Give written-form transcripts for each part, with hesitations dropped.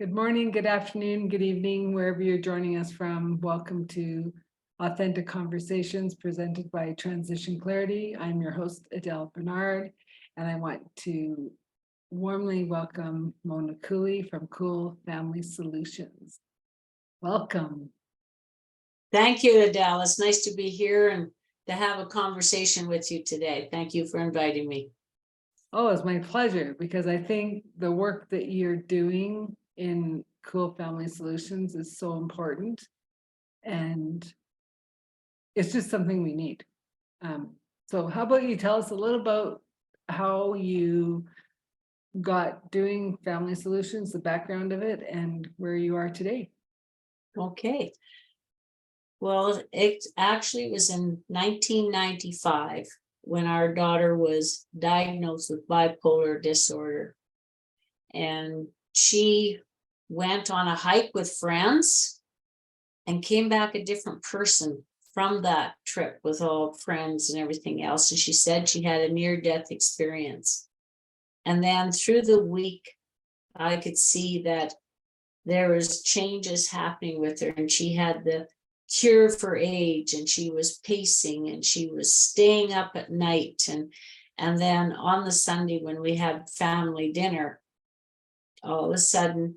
Good morning, good afternoon, good evening, wherever you're joining us from. Welcome to Authentic Conversations presented by Transition Clarity. I'm your host, Adele Bernard, and I want to warmly welcome Mona Cooley from Cool Family Solutions. Welcome. Thank you, Adele. It's nice to be here and to have a conversation with you today. Thank you for inviting me. Oh, it's my pleasure, because I think the work that you're doing in Cool Family Solutions is so important, and it's just something we need. So how about you tell us a little about how you got doing Family Solutions, the background of it, and where you are today? Okay. Well, it actually was in 1995 when our daughter was diagnosed with bipolar disorder. And she went on a hike with friends and came back a different person from that trip with all friends and everything else. And she said she had a near-death experience. And then through the week, I could see that there was changes happening with her, and she had the cure for age, and she was pacing, and she was staying up at night. And then on the Sunday when we had family dinner, all of a sudden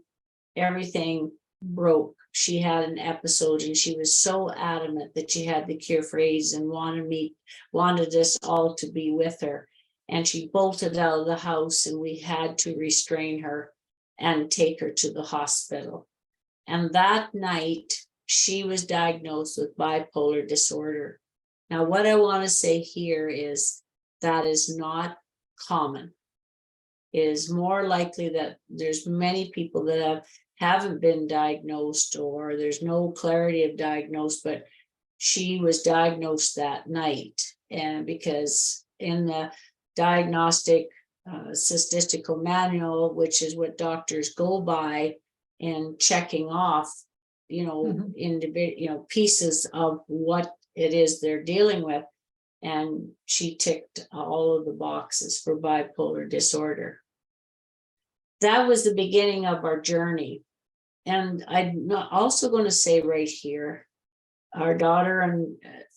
everything broke. She had an episode, and she was so adamant that she had the cure for AIDS and wanted us all to be with her. And she bolted out of the house, and we had to restrain her and take her to the hospital. And that night she was diagnosed with bipolar disorder. Now, what I want to say here is that is not common. It is more likely that there's many people that haven't been diagnosed, or there's no clarity of diagnosis, but she was diagnosed that night. And because in the diagnostic statistical manual, which is what doctors go by in checking off, individual, pieces of what it is they're dealing with. And she ticked all of the boxes for bipolar disorder. That was the beginning of our journey. And I'm also going to say right here, our daughter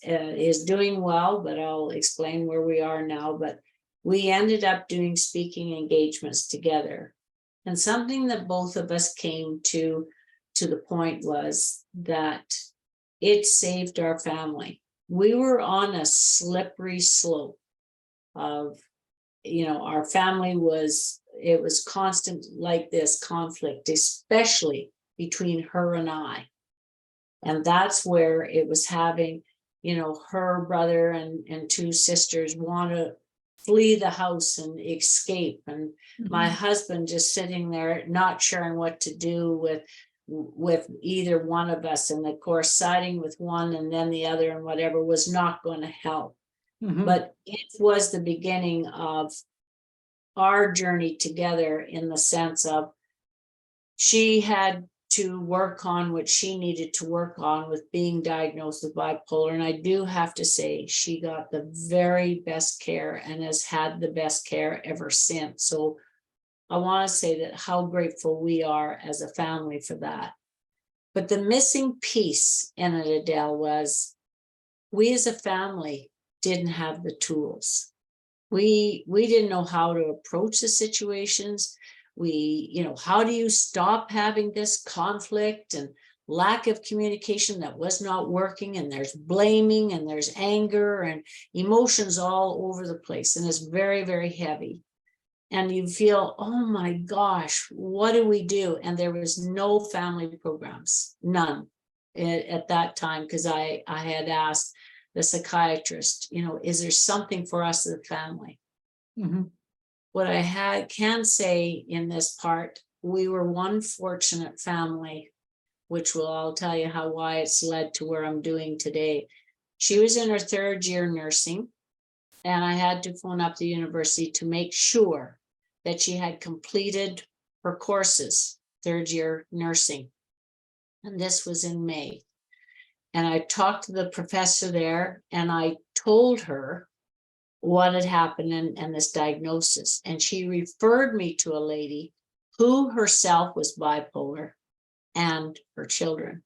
is doing well, but I'll explain where we are now. But we ended up doing speaking engagements together. And something that both of us came to the point was that it saved our family. We were on a slippery slope of, our family was constant like this conflict, especially between her and I. And that's where it was having, her brother and two sisters want to flee the house and escape. And my husband just sitting there, not sure what to do with either one of us. And of course, siding with one and then the other and whatever was not going to help. But it was the beginning of our journey together, in the sense of she had to work on what she needed to work on with being diagnosed with bipolar. And I do have to say, she got the very best care and has had the best care ever since. So I want to say that how grateful we are as a family for that. But the missing piece in it, Adele, was we as a family didn't have the tools. We didn't know how to approach the situations. How do you stop having this conflict and lack of communication that was not working? And there's blaming and there's anger and emotions all over the place. And it's very, very heavy. And you feel, oh my gosh, what do we do? And there was no family programs, none at that time, because I had asked the psychiatrist, is there something for us as a family? What I can say in this part, we were one fortunate family, which I'll tell you why it's led to where I'm doing today. She was in her third year nursing, and I had to phone up the university to make sure that she had completed her courses, third year nursing. And this was in May. And I talked to the professor there, and I told her what had happened and this diagnosis. And she referred me to a lady who herself was bipolar and her children.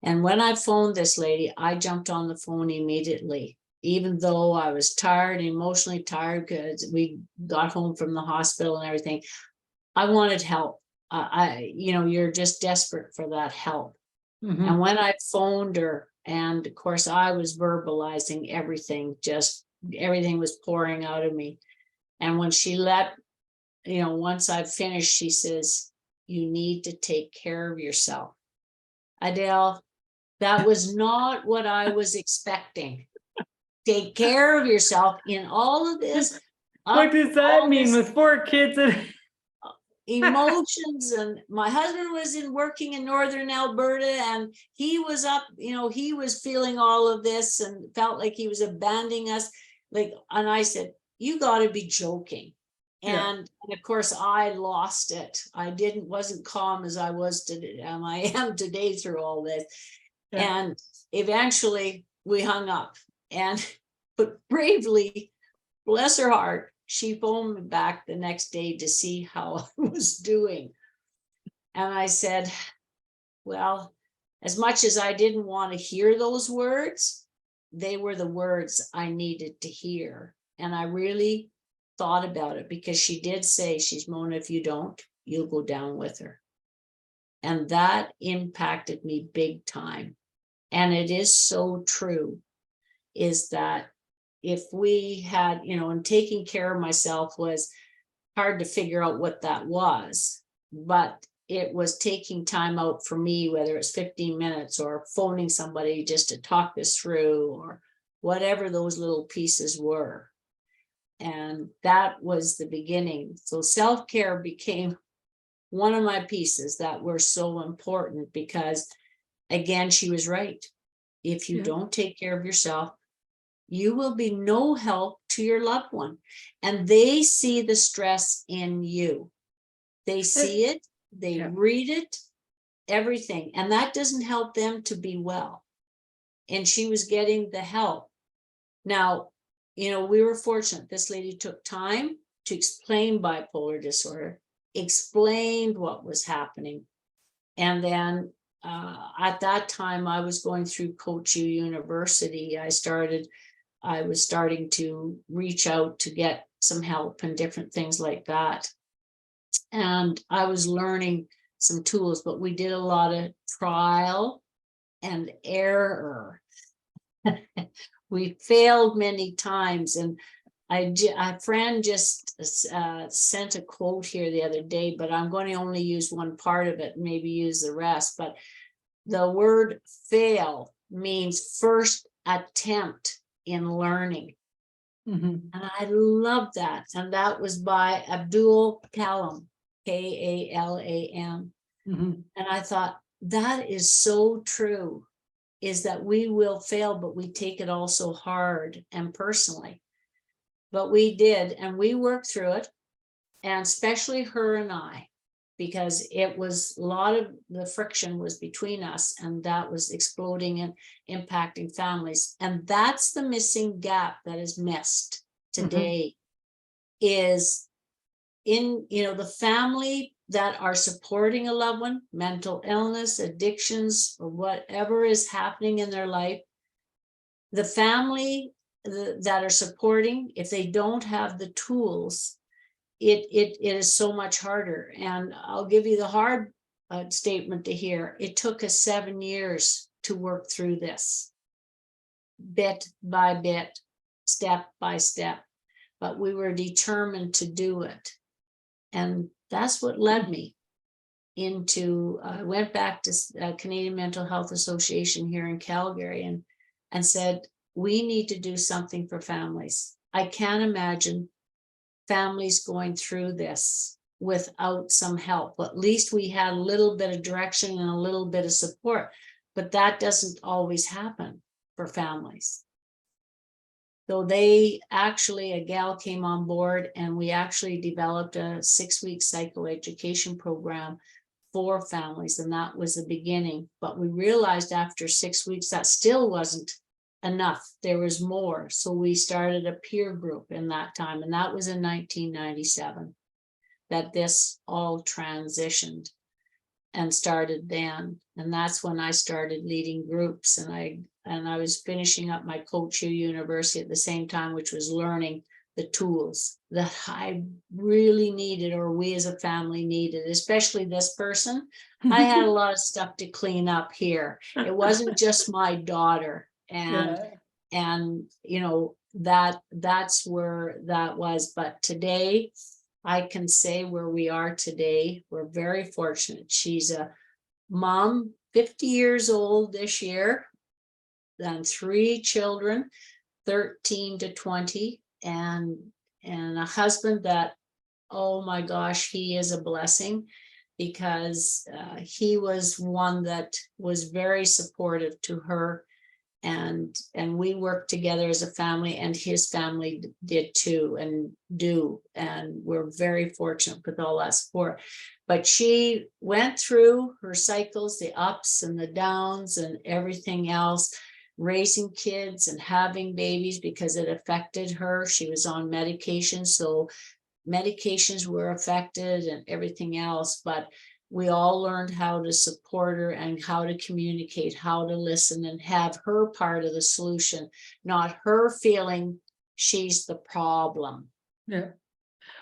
And when I phoned this lady, I jumped on the phone immediately, even though I was tired, emotionally tired, because we got home from the hospital and everything. I wanted help. You're just desperate for that help. Mhm. And when I phoned her, and of course I was verbalizing everything, just everything was pouring out of me. And when she once I finished, she says, "You need to take care of yourself." Adele, that was not what I was expecting. Take care of yourself in all of this. What does that all mean this with 4 kids? emotions? And my husband was working in northern Alberta, and he was up, he was feeling all of this and felt like he was abandoning us. And I said, "You got to be joking." Yeah. And of course I lost it. I wasn't calm as I was today. I am today through all this. Yeah. And eventually we hung up, but bravely, bless her heart, she phoned me back the next day to see how I was doing. And I said, well, as much as I didn't want to hear those words, they were the words I needed to hear. And I really thought about it, because she did say, she's Mona, if you don't, you'll go down with her. And that impacted me big time. And it is so true, is that if we had, and taking care of myself was hard to figure out what that was, but it was taking time out for me, whether it's 15 minutes or phoning somebody just to talk this through, or whatever those little pieces were. And that was the beginning. So self-care became one of my pieces that were so important, because again, she was right. If you don't take care of yourself, you will be no help to your loved one. And they see the stress in you. They see it, they read it, everything. And that doesn't help them to be well. And she was getting the help. Now, we were fortunate. This lady took time to explain bipolar disorder, explained what was happening. And then at that time, I was going through Coach University. I was starting to reach out to get some help and different things like that. And I was learning some tools, but we did a lot of trial and error. We failed many times. And a friend just sent a quote here the other day, but I'm going to only use one part of it, maybe use the rest. But the word fail means first attempt in learning. Mhm. And I love that. And that was by Abdul Kalam, Kalam. Mhm. And I thought, that is so true, is that we will fail, but we take it all so hard and personally. But we did, and we worked through it, and especially her and I, because it was a lot of the friction was between us, and that was exploding and impacting families. And that's the missing gap that is missed today, is in, the family that are supporting a loved one, mental illness, addictions, or whatever is happening in their life. The family that are supporting, if they don't have the tools, it is so much harder. And I'll give you the hard statement to hear. It took us 7 years to work through this, bit by bit, step by step, but we were determined to do it. And that's what led me into, I went back to Canadian Mental Health Association here in Calgary and said, we need to do something for families. I can't imagine families going through this without some help. At least we had a little bit of direction and a little bit of support, but that doesn't always happen for families. So they actually, a gal came on board, and we actually developed a 6-week psychoeducation program for families. And that was the beginning. But we realized after 6 weeks, that still wasn't enough. There was more. So we started a peer group in that time. And that was in 1997. that this all transitioned and started then. And that's when I started leading groups, and I was finishing up my Coach University at the same time, which was learning the tools that I really needed, or we as a family needed, especially this person. I had a lot of stuff to clean up here. It wasn't just my daughter. And you know, that's where that was. But today I can say where we are today, we're very fortunate. She's a mom, 50 years old this year, and 3 children, 13 to 20, and a husband that, oh my gosh, he is a blessing, because he was one that was very supportive to her, and we worked together as a family, and his family did too, and we're very fortunate with all that support. But she went through her cycles, the ups and the downs and everything else, raising kids and having babies, because it affected her. She was on medication, so medications were affected and everything else, but we all learned how to support her and how to communicate, how to listen, and have her part of the solution, not her feeling she's the problem. Yeah.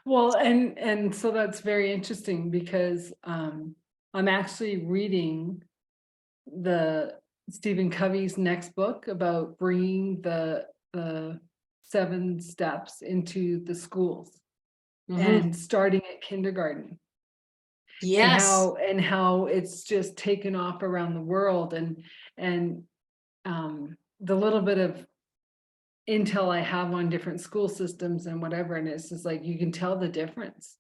Well, and so that's very interesting, because I'm actually reading the Stephen Covey's next book about bringing the 7 steps into the schools and starting at kindergarten. Yes. And how it's just taken off around the world, and the little bit of intel I have on different school systems and whatever, and it's just like you can tell the difference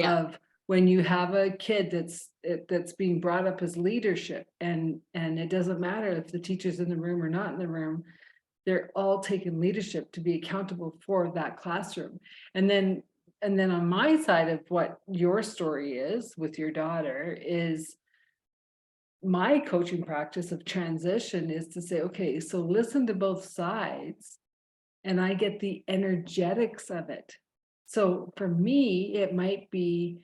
of when you have a kid that's being brought up as leadership, and it doesn't matter if the teacher's in the room or not in the room, they're all taking leadership to be accountable for that classroom. And then on my side of what your story is with your daughter, is my coaching practice of transition is to say, okay, so listen to both sides, and I get the energetics of it. So for me, it might be,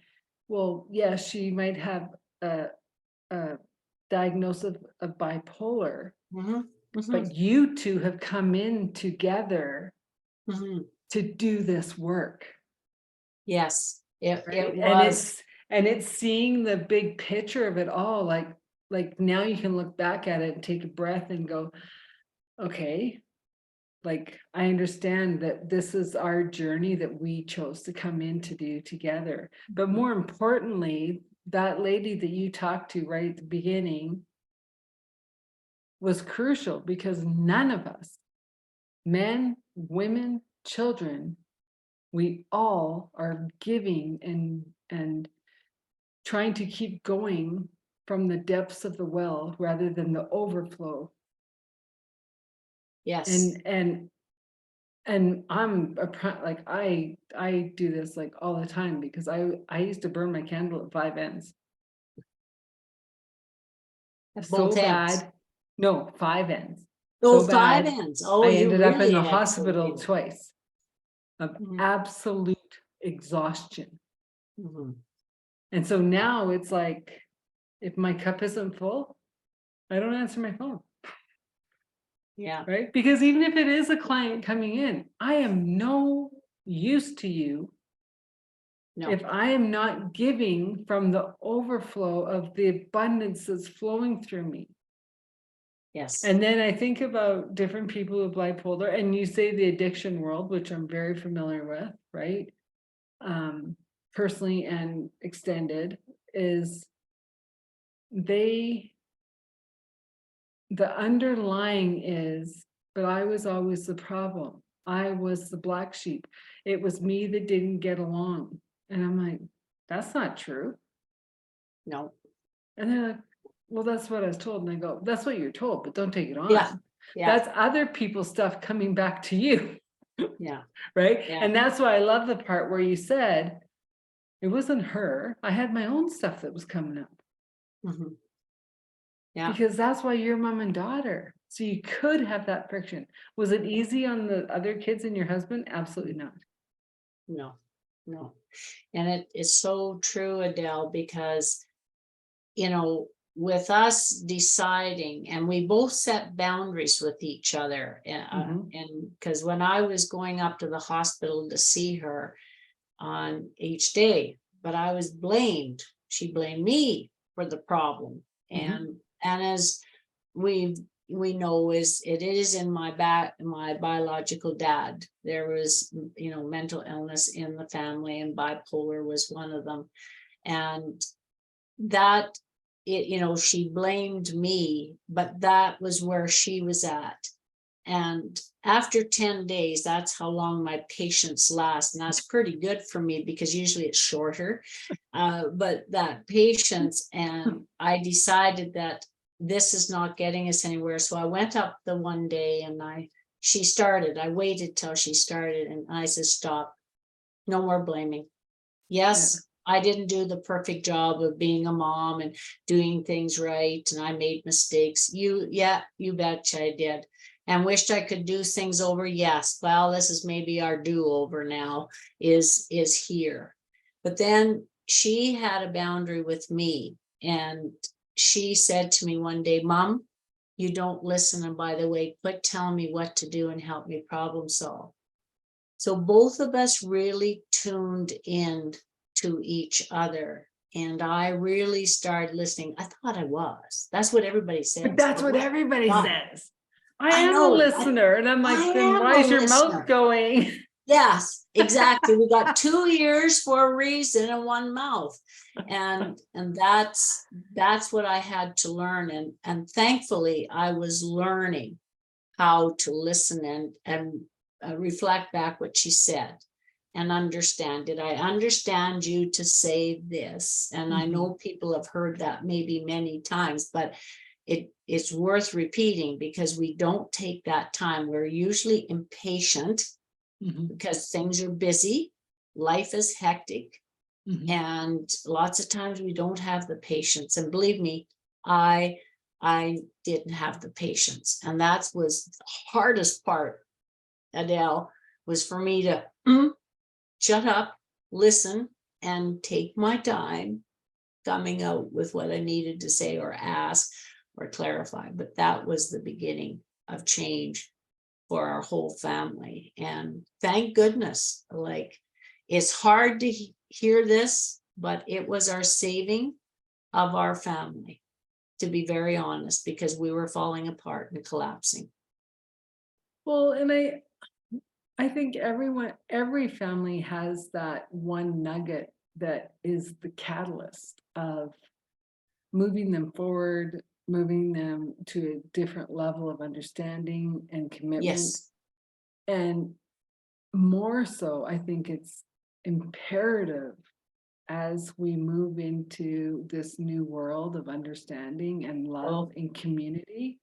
well, yes, she might have a diagnosis of bipolar, but you two have come in together to do this work. Yes, it And was. it's seeing the big picture of it all, like now you can look back at it and take a breath and go, okay, like I understand that this is our journey that we chose to come in to do together. But more importantly, that lady that you talked to right at the beginning was crucial, because none of us, men, women, children, we all are giving and trying to keep going from the depths of the well rather than the overflow. Yes. And I'm like I do this like all the time, because I used to burn my candle at 5 ends. At So both ends. bad. No, 5 ends. Oh, So 5 bad. ends. Oh, I you ended up in really the had hospital surgery. twice of absolute exhaustion. And so now it's like, if my cup isn't full, I don't answer my phone. Yeah. Right? Because even if it is a client coming in, I am no use to you if I am not giving from the overflow of the abundance that's flowing through me. Yes. And then I think about different people with bipolar, and you say the addiction world, which I'm very familiar with, right? Personally and extended, is the underlying is, but I was always the problem. I was the black sheep. It was me that didn't get along. And I'm like, that's not true. No. And they're like, well, that's what I was told. And I go, that's what you're told, but don't take it on. Yeah. That's other people's stuff coming back to you. Yeah. Right. Yeah. And that's why I love the part where you said, it wasn't her. I had my own stuff that was coming up. Yeah. Because that's why you're mom and daughter. So you could have that friction. Was it easy on the other kids and your husband? Absolutely not. No. no. And it is so true, Adele, because, you know, with us deciding, and we both set boundaries with each other. Mhm. And because when I was going up to the hospital to see her on each day, but I was blamed. She blamed me for the problem. Mhm. And as we know, is it is in my biological dad. There was, you know, mental illness in the family, and bipolar was one of them. And that, it, you know, she blamed me, but that was where she was at. And after 10 days, that's how long my patience lasts. And that's pretty good for me because usually it's shorter. But that patience, and I decided that this is not getting us anywhere. So I went up the one day and she started. I waited till she started and I said, stop, no more blaming. Yeah. Yes, I didn't do the perfect job of being a mom and doing things right, and I made mistakes. Yeah, you betcha I did. And wished I could do things over. Yes, well, this is maybe our do-over now, is here. But then she had a boundary with me, and she said to me one day, Mom, you don't listen. And by the way, quit telling me what to do and help me problem solve. So both of us really tuned in to each other. And I really started listening. I thought I was. That's what everybody says. But that's But what everybody God, says. I I am a know. listener. And I'm I like, then am why a is your mouth listener. going? Yes, exactly. We got 2 ears for a reason and one mouth. And that's what I had to learn. And thankfully I was learning how to listen and reflect back what she said and understand. Did I understand you to say this? And I know people have heard that maybe many times, but it's worth repeating because we don't take that time. We're usually impatient because things are busy, life is hectic, and lots of times we don't have the patience. And believe me, I didn't have the patience, and that was the hardest part, Adele, was for me to shut up, listen, and take my time coming out with what I needed to say or ask or clarify. But that was the beginning of change for our whole family. And thank goodness, like, it's hard to hear this, but it was our saving of our family, to be very honest, because we were falling apart and collapsing. Well, and I think every family has that one nugget that is the catalyst of moving them forward, moving them to a different level of understanding and commitment. Yes. And more so, I think it's imperative as we move into this new world of understanding and love and community.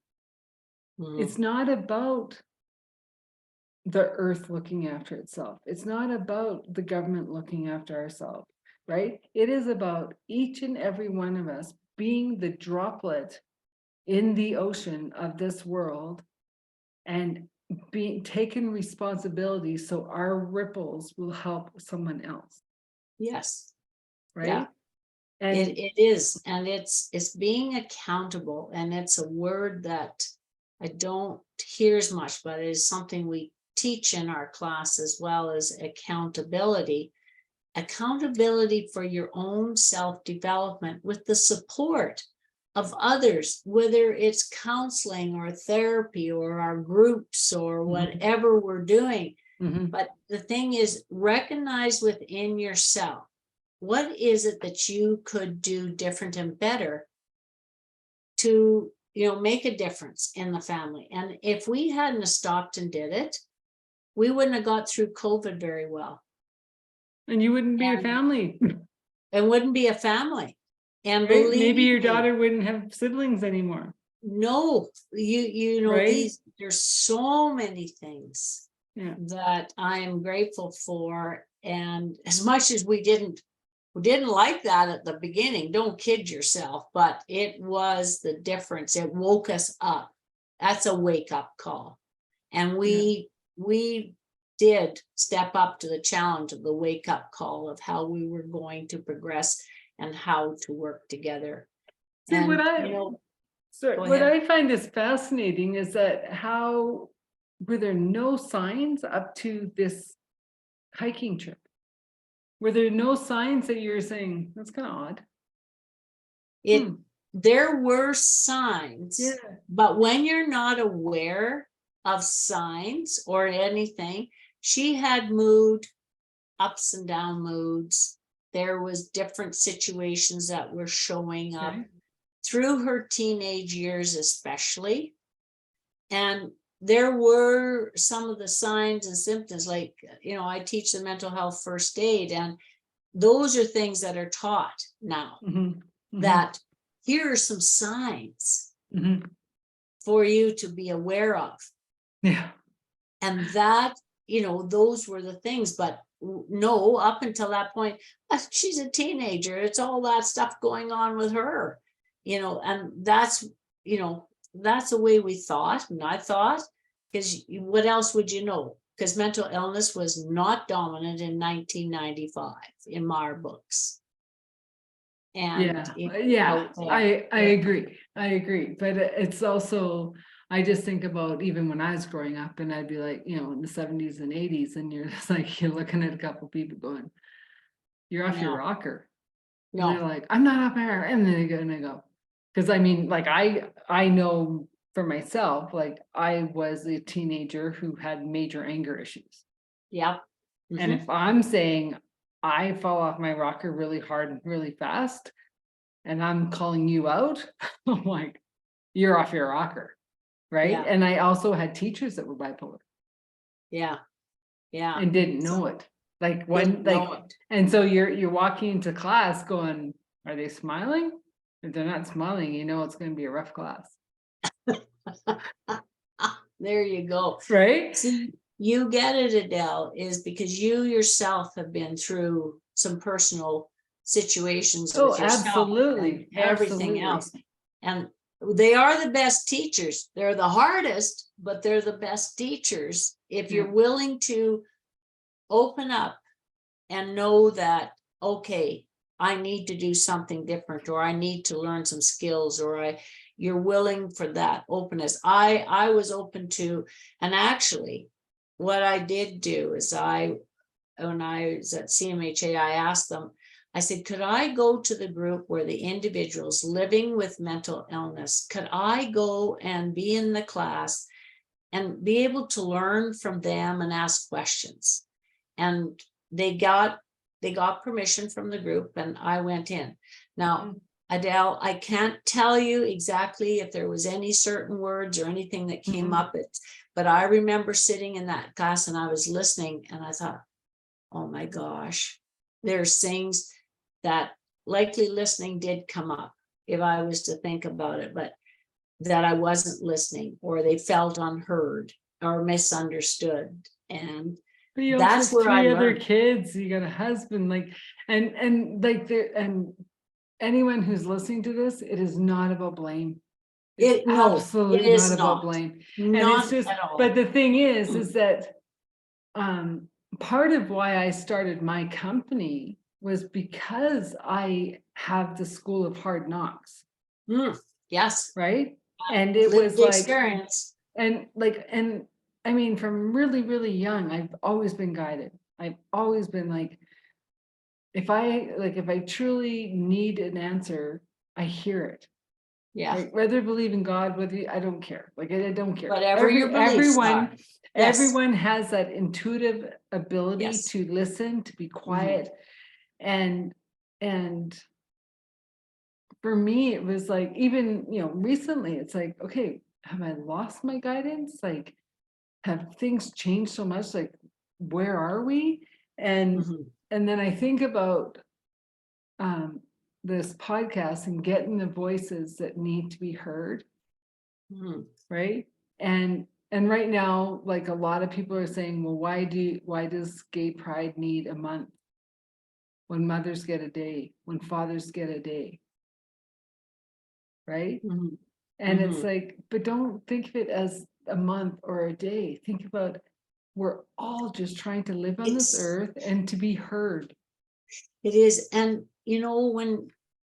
It's not about the earth looking after itself. It's not about the government looking after ourselves, right? It is about each and every one of us being the droplet in the ocean of this world and being taken responsibility so our ripples will help someone else. Yes. Right. Yeah. And it is, and it's being accountable, and it's a word that I don't hear as much, but it is something we teach in our class, as well as accountability for your own self-development with the support of others, whether it's counseling or therapy or our groups or whatever we're doing. But the thing is, recognize within yourself, what is it that you could do different and better to, make a difference in the family? And if we hadn't stopped and did it, we wouldn't have got through COVID very well. And you wouldn't be a family. It wouldn't be a family. And right? believe Maybe your me, daughter wouldn't have siblings anymore. No, you know, right? there's so many things Yeah. that I'm grateful for. And as much as we didn't like that at the beginning, don't kid yourself, but it was the difference. It woke us up. That's a wake up call. And we did step up to the challenge of the wake up call of how we were going to progress and how to work together. See, And, what you know, sorry, go what ahead. I find is fascinating is that how were there no signs up to this hiking trip? Were there no signs that you're saying, that's kind of odd? It, there were signs, Yeah. but when you're not aware of signs or anything, she had mood, ups and down moods. There was different situations that were showing up Okay. through her teenage years, especially. And there were some of the signs and symptoms, like, you know, I teach the mental health first aid, and those are things that are taught now, that here are some signs for you to be aware of. Yeah. And that, you know, those were the things. But no, up until that point, she's a teenager. It's all that stuff going on with her, you know, and that's, you know, that's the way we thought. And I thought, because what else would you know? Because mental illness was not dominant in 1995 in my books. And Yeah, I agree. I agree. But it's also, I just think about even when I was growing up, and I'd be like, you know, in the 70s and 80s, and you're just like, you're looking at a couple people going, you're off your rocker. And they're like, I'm not up there. And then they go, and I go, because I mean, like, I know for myself, like, I was a teenager who had major anger issues. Yeah. And if I'm saying I fall off my rocker really hard and really fast, and I'm calling you out, I'm like, you're off your rocker. Right. Yeah. And I also had teachers that were bipolar. Yeah. Yeah. And didn't know it. Like when, and so you're walking into class going, are they smiling? If they're not smiling, you know it's going to be a rough class. There you go. Right. See, you get it, Adele, is because you yourself have been through some personal situations with yourself absolutely. and everything else. And they are the best teachers. They're the hardest, but they're the best teachers if you're willing to open up and know that, okay, I need to do something different, or I need to learn some skills, or you're willing for that openness. I was open to, and actually what I did do is when I was at CMHA, I asked them, I said, could I go to the group where the individuals living with mental illness, could I go and be in the class and be able to learn from them and ask questions? And they got permission from the group, and I went in. Now, Adele, I can't tell you exactly if there was any certain words or anything that came up, but I remember sitting in that class and I was listening, and I thought, oh my gosh, there's things that likely listening did come up if I was to think about it, but that I wasn't listening, or they felt unheard or misunderstood. And that's where I learned. Other kids, you got a husband, like, and like there, and anyone who's listening to this, it is not about blame. It's absolutely not about blame. And it's just, but the thing is that part of why I started my company was because I have the school of hard knocks. Yes. Right. And it was like experience. And I mean, from really, really young, I've always been guided. I've always been like, if I truly need an answer, I hear it. Yeah. Like, whether believe in God, I don't care. Like, I don't care. Whatever your beliefs are. Everyone has that intuitive ability to listen, to be quiet. And for me, it was like, even, you know, recently, it's like, okay, have I lost my guidance? Like, have things changed so much? Like, where are we? And then I think about this podcast and getting the voices that need to be heard. Right. And right now, like, a lot of people are saying, well, why does gay pride need a month when mothers get a day, when fathers get a day? Right. And it's like, but don't think of it as a month or a day. Think about we're all just trying to live on this It's, earth and to be heard. it is. And, you know, when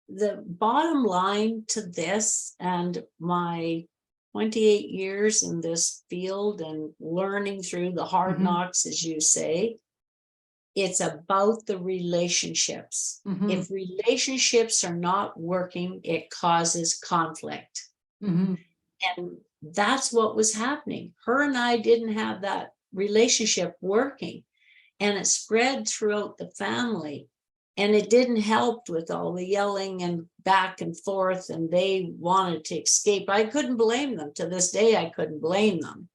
the bottom line to this, and my 28 years in this field and learning through the hard Mhm. knocks, as you say, it's about the relationships. Mhm. If relationships are not working, it causes conflict. Mhm. And that's what was happening. Her and I didn't have that relationship working, and it spread throughout the family. And it didn't help with all the yelling and back and forth, and they wanted to escape. I couldn't blame them. To this day, I couldn't blame them.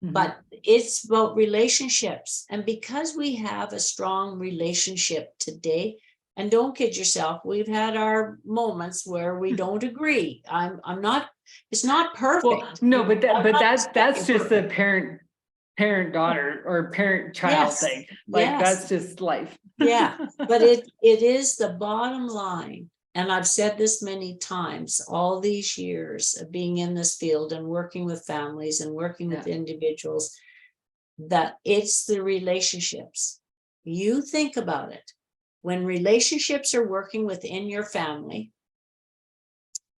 Mhm. But it's about relationships. And because we have a strong relationship today, and don't kid yourself, we've had our moments where we don't agree. I'm not, it's not Well, perfect. no, but I'm not that's expecting just the perfect. parent daughter or parent child Yes, thing. Like that's yes, just life. yeah. But it is the bottom line. And I've said this many times, all these years of being in this field and working with families and working with Yeah. individuals, that it's the relationships. You think about it. When relationships are working within your family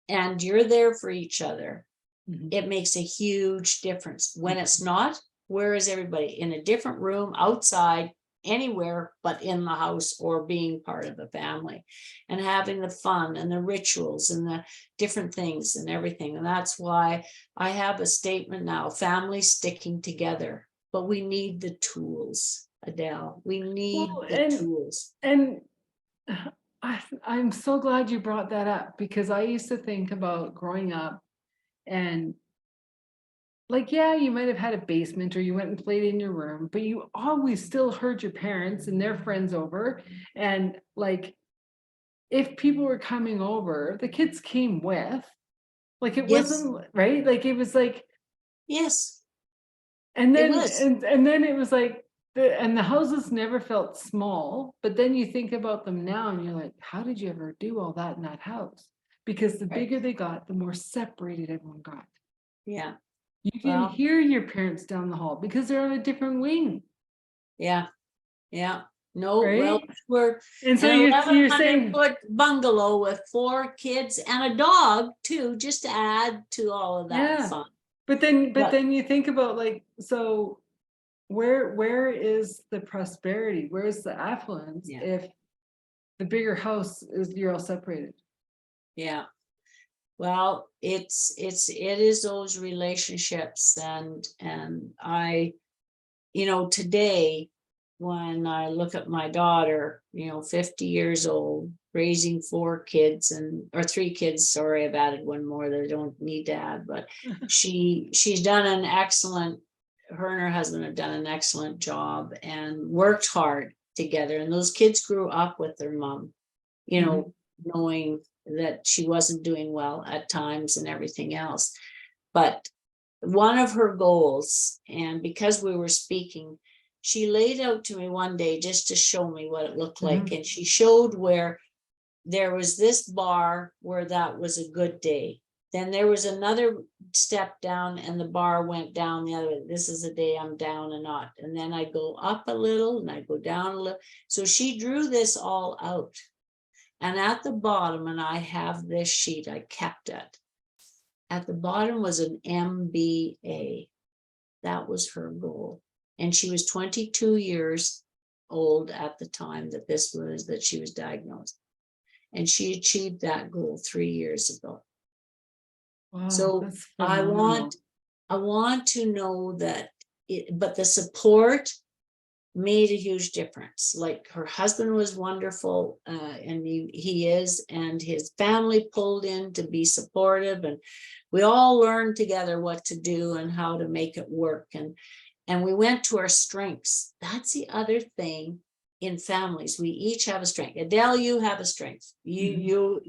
and you're there for each other, Mhm. it makes a huge difference. When it's not, where is everybody? In a different room, outside, anywhere but in the house, or being part of the family and having the fun and the rituals and the different things and everything. And that's why I have a statement now: families sticking together. But we need the tools, Adele. We need Well, the tools. and I'm so glad you brought that up, because I used to think about growing up and like, yeah, you might have had a basement or you went and played in your room, but you always still heard your parents and their friends over. And like, if people were coming over, the kids came with, like, it Yes, wasn't right. Like, it was like, yes, and it then, was. and then it was like, and the houses never felt small, but then you think about them now and you're like, how did you ever do all that in that house? Because the Right. bigger they got, the more separated everyone got. Yeah. You didn't Well, hear your parents down the hall because they're on a different wing, yeah. Yeah. No, well, right? we're And so an you're 1,100 saying, foot bungalow with 4 kids and a dog too, just to add to all of that yeah. fun. But But then you think about, like, so where is the prosperity? Where's the affluence yeah, if the bigger house is, you're all separated? yeah. Well, it is those relationships. And I, you know, today, when I look at my daughter, you know, 50 years old, raising 4 kids, or 3 kids, sorry, I've added one more that I don't need to add, but she's done an excellent, her and her husband have done an excellent job and worked hard together. And those kids grew up with their mom, you Mhm. know, knowing that she wasn't doing well at times and everything else. But one of her goals, and because we were speaking, she laid out to me one day just to show me what it looked like. Mhm. And she showed where there was this bar where that was a good day. Then there was another step down and the bar went down the other way. This is a day I'm down and not. And then I go up a little and I go down a little. So she drew this all out. And at the bottom, and I have this sheet, I kept it. At the bottom was an MBA. That was her goal. And she was 22 years old at the time that she was diagnosed. And she achieved that goal 3 years ago. Wow, So that's I phenomenal. want to know that but the support made a huge difference. Like, her husband was wonderful, and he is, and his family pulled in to be supportive, and we all learned together what to do and how to make it work. And we went to our strengths. That's the other thing in families. We each have a strength. Adele, you have a strength. Mhm.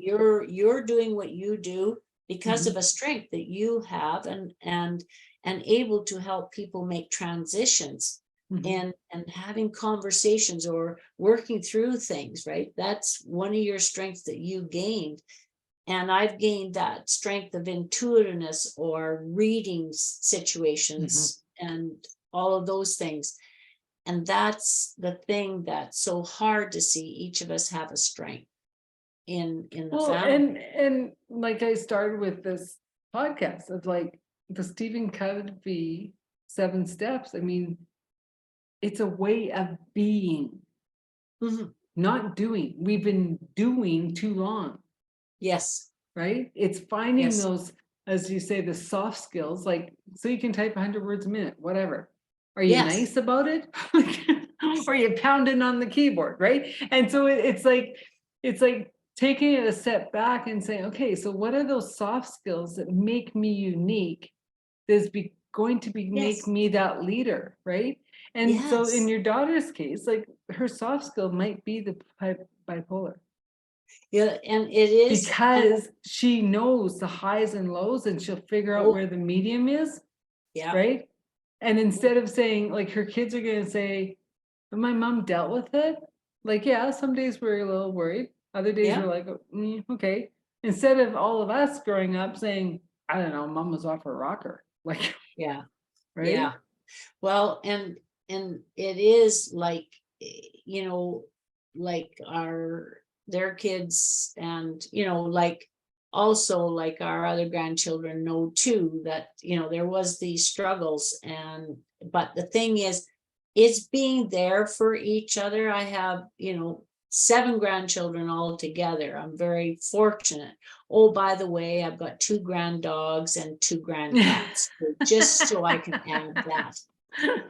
You're doing what you do because Mhm. of a strength that you have, and able to help people make transitions Mhm. and having conversations or working through things, right? That's one of your strengths that you gained. And I've gained that strength of intuitiveness or reading Mhm. situations. And all of those things. And that's the thing that's so hard to see. Each of us have a strength in the Well, family. and like I started with this podcast of like the Stephen Covey 7 steps. I mean, it's a way of being, Mhm. not doing. We've been doing too long, Yes, right? It's finding yes, those, as you say, the soft skills, like so you can type 100 words a minute, whatever. Are you yes, nice about it? Or you pounding on the keyboard, right? And so it's like taking it a step back and saying, okay, so what are those soft skills that make me unique? There's going to be make yes, me that leader, right? And so in yes. your daughter's case, like her soft skill might be the bipolar Yeah, and it is, and because she knows the highs and lows and she'll figure out oh, where the medium is, yeah, right? And instead of saying, like, her kids are going to say, but my mom dealt with it. Like, yeah, some days we're a little worried. Other days yeah, we're like, okay. Instead of all of us growing up saying, I don't know, mom was off her rocker. Like, yeah, right? yeah. Well, and it is like, like their kids, and like also like our other grandchildren know too that there was these struggles. And but the thing is, it's being there for each other. I have 7 grandchildren all together. I'm very fortunate. Oh, by the way, I've got 2 grand dogs and 2 grand cats, just so I can add that.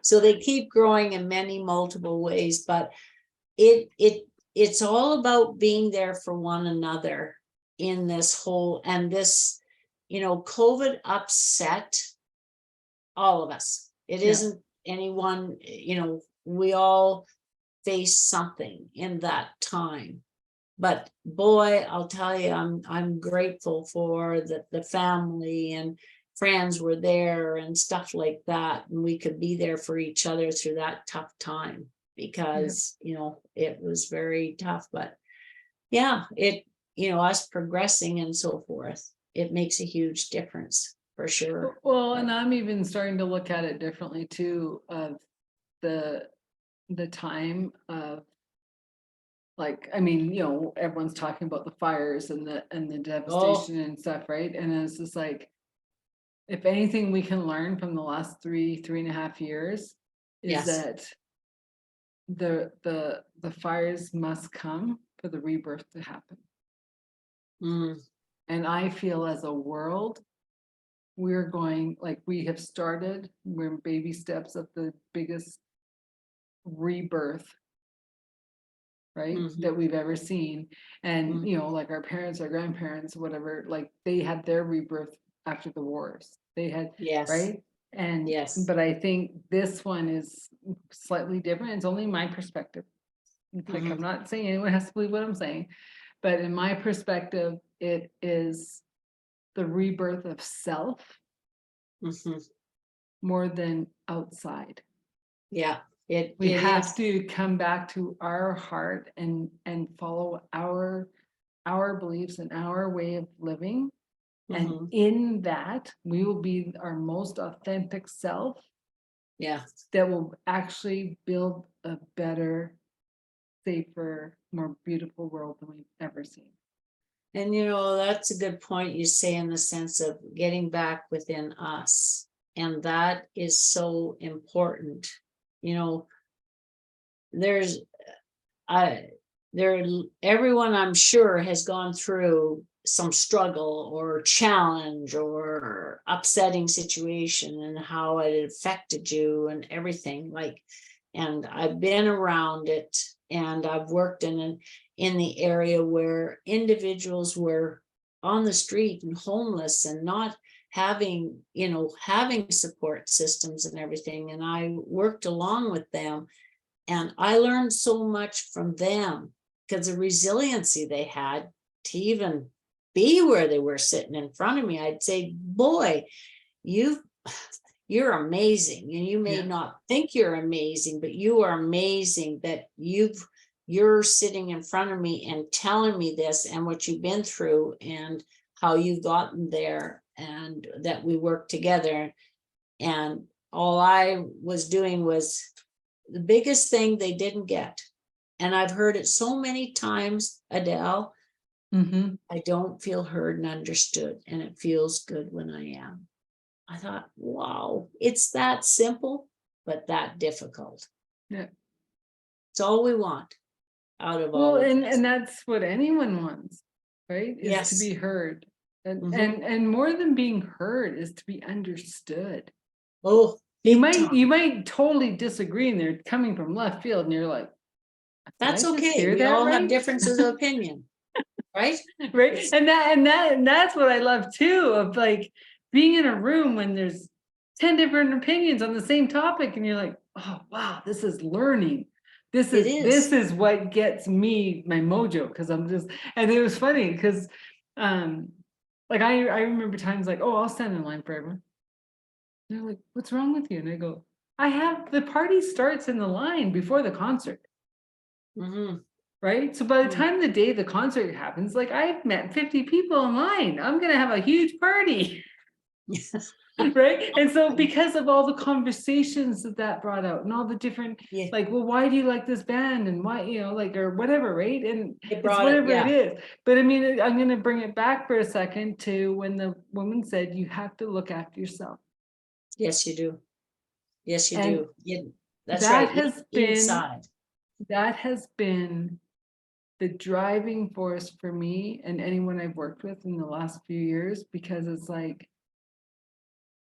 So they keep growing in many multiple ways, but it's all about being there for one another in this whole, and this COVID upset all of us. It Yeah. isn't anyone, we all face something in that time. But boy, I'll tell you, I'm grateful for the family and friends were there and stuff like that, and we could be there for each other through that tough time, Yeah. because it was very tough. But yeah, us progressing and so forth, it makes a huge difference for sure. Well, But and I'm even starting to look at it differently too, of the time of, like, I mean, everyone's talking about the fires and the oh devastation and stuff, right? And it's just like, if anything we can learn from the last 3.5 years is yes, that the fires must come for the rebirth to happen. mm, And I feel as a world, we're going, like, we have started, we're in baby steps of the biggest rebirth, right, mhm, that we've ever seen. And mhm. like our parents, our grandparents, whatever, like they had their rebirth after the wars. They had, Yes, right? And yes, but I think this one is slightly different. It's only my perspective. Like, I'm mhm, not saying anyone has to believe what I'm saying, but in my perspective, it is the rebirth of self mhm. more than outside. Yeah, We it have is. to come back to our heart and follow our beliefs and our way of living. And Mhm. in that, we will be our most authentic self Yeah. that will actually build a better, safer, more beautiful world than we've ever seen. And that's a good point you say, in the sense of getting back within us. And that is so important. You know, there's I there everyone, I'm sure, has gone through some struggle or challenge or upsetting situation, and how it affected you and everything, like, and I've been around it, and I've worked in the area where individuals were on the street and homeless and not having support systems and everything, and I worked along with them. And I learned so much from them, because the resiliency they had to even be where they were sitting in front of me. I'd say, boy, you you're amazing. And you may Yeah. not think you're amazing, but you are amazing that you're sitting in front of me and telling me this and what you've been through and how you've gotten there, and that we work together. And all I was doing was the biggest thing they didn't get. And I've heard it so many times, Adele, I don't feel heard and understood, and it feels good when I am. I thought, wow, it's that simple, but that difficult. Yeah. It's all we want out of Well, all of and this. that's what anyone wants, right? Is to Yes. be heard. And Mhm. and more than being heard is to be understood. Oh, You big might time. you might totally disagree and they're coming from left field and you're like, did I That's just okay. hear We that all have right? differences of opinion, right? Right. It's- And that's what I love too, of like being in a room when there's 10 different opinions on the same topic and you're like, oh wow, this is learning. This It this is. is what gets me my mojo, because I'm just, and it was funny because like I remember times like, oh, I'll stand in line forever. They're like, what's wrong with you? And I go, I have, the party starts in the line before the concert. Mhm. Right. So by the Mm. time the day the concert happens, like I've met 50 people in line. I'm going to have a huge party. Right. And so because of all the conversations that brought out and all the different, Yeah, like, well, why do you like this band and why, you know, like, or whatever. Right. And it it's brought it. whatever it Yeah. is. But I mean, I'm going to bring it back for a second to when the woman said, you have to look after yourself. Yes, you do. Yes, you And do. Yeah, that's that right. has been, Inside. that has been the driving force for me and anyone I've worked with in the last few years, because it's like,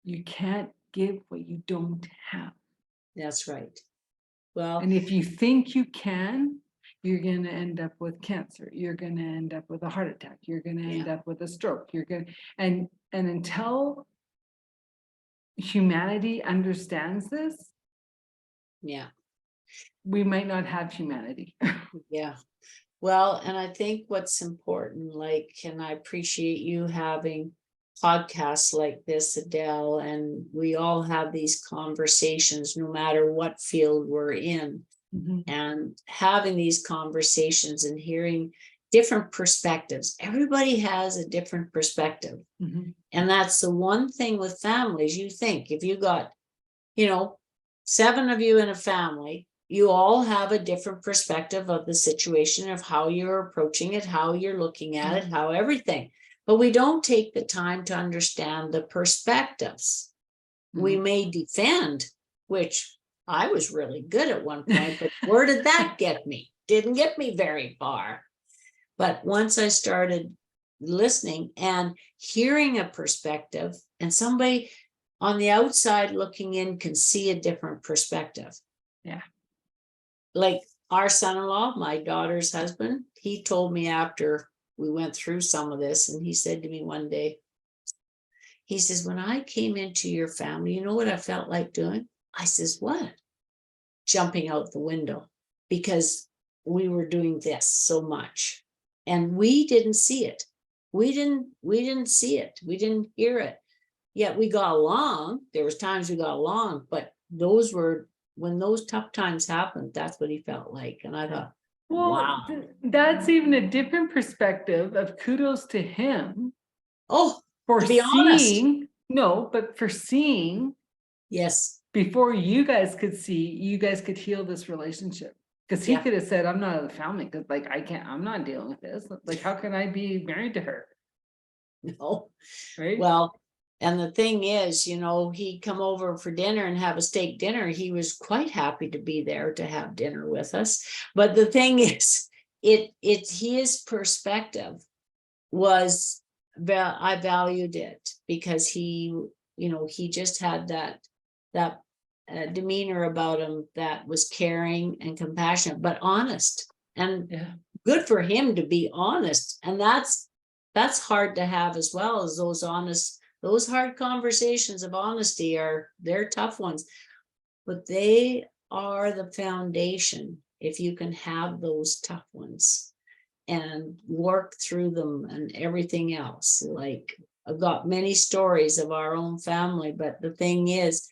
you can't give what you don't have. That's right. Well, And if you think you can, you're going to end up with cancer. You're going to end up with a heart attack. You're going to end yeah, up with a stroke. You're going to, and until humanity understands this, yeah, we might not have humanity. yeah. Well, and I think what's important, like, and I appreciate you having podcasts like this, Adele, and we all have these conversations no matter what field we're in. Mhm. And having these conversations and hearing different perspectives. Everybody has a different perspective. Mhm. And that's the one thing with families. You think if you got, 7 of you in a family, you all have a different perspective of the situation, of how you're approaching it, how you're looking at it, how everything. But we don't take the time to understand the perspectives. We may defend, which I was really good at one point, but where did that get me? Didn't get me very far. But once I started listening and hearing a perspective, and somebody on the outside looking in can see a different perspective. Yeah. Like our son-in-law, my daughter's husband, he told me after we went through some of this, and he said to me one day, he says, when I came into your family, you know what I felt like doing? I says, what? Jumping out the window, because we were doing this so much and we didn't see it. We didn't see it. We didn't hear it. Yet we got along. There was times we got along, but those were, when those tough times happened, that's what he felt like. And I thought, Well, wow. that's even a different perspective of kudos to him Oh, for to be honest. seeing, no, but for seeing Yes. before you guys could see, you guys could heal this relationship. Because he Yeah. could have said, I'm not of the family, because like I can't, I'm not dealing with this. Like, how can I be married to her? No. Right. Well, and the thing is, he'd come over for dinner and have a steak dinner. He was quite happy to be there to have dinner with us. But the thing is, it's his perspective was, I valued it because he just had that demeanor about him that was caring and compassionate, but honest. And Yeah. good for him to be honest. And that's hard to have, as well as those hard conversations of honesty they're tough ones, but they are the foundation. If you can have those tough ones and work through them and everything else. Like, I've got many stories of our own family, but the thing is,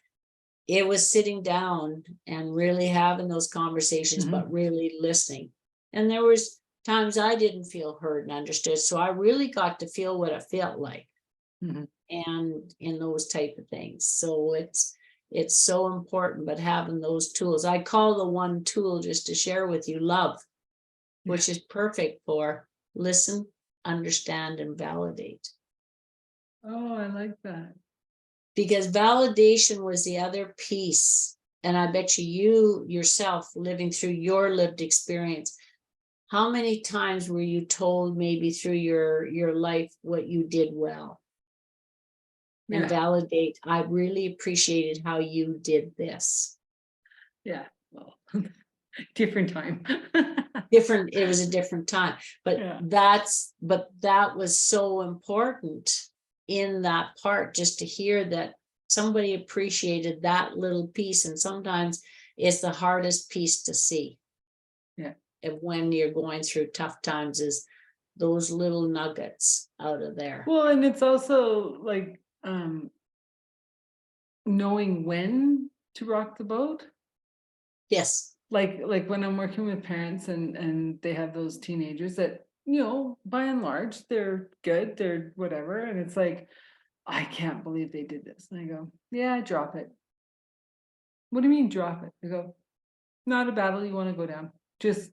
it was sitting down and really having those conversations, but really listening. And there was times I didn't feel heard and understood. So I really got to feel what it felt like. And in those type of things. So it's so important, but having those tools, I call the one tool just to share with you, love, which is perfect for listen, understand, and validate. Oh, I like that. Because validation was the other piece. And I bet you yourself, living through your lived experience, how many times were you told maybe through your life what you did well? And Yeah. validate, I really appreciated how you did this. Yeah. Well, different time. Different, it was a different time, but Yeah. that was so important in that part, just to hear that somebody appreciated that little piece. And sometimes it's the hardest piece to see. Yeah. And when you're going through tough times, is those little nuggets out of there. Well, and it's also like knowing when to rock the boat. Yes. Like when I'm working with parents and they have those teenagers that, you know, by and large, they're good, they're whatever. And it's like, I can't believe they did this. And I go, yeah, drop it. What do you mean drop it? I go, not a battle you want to go down. Just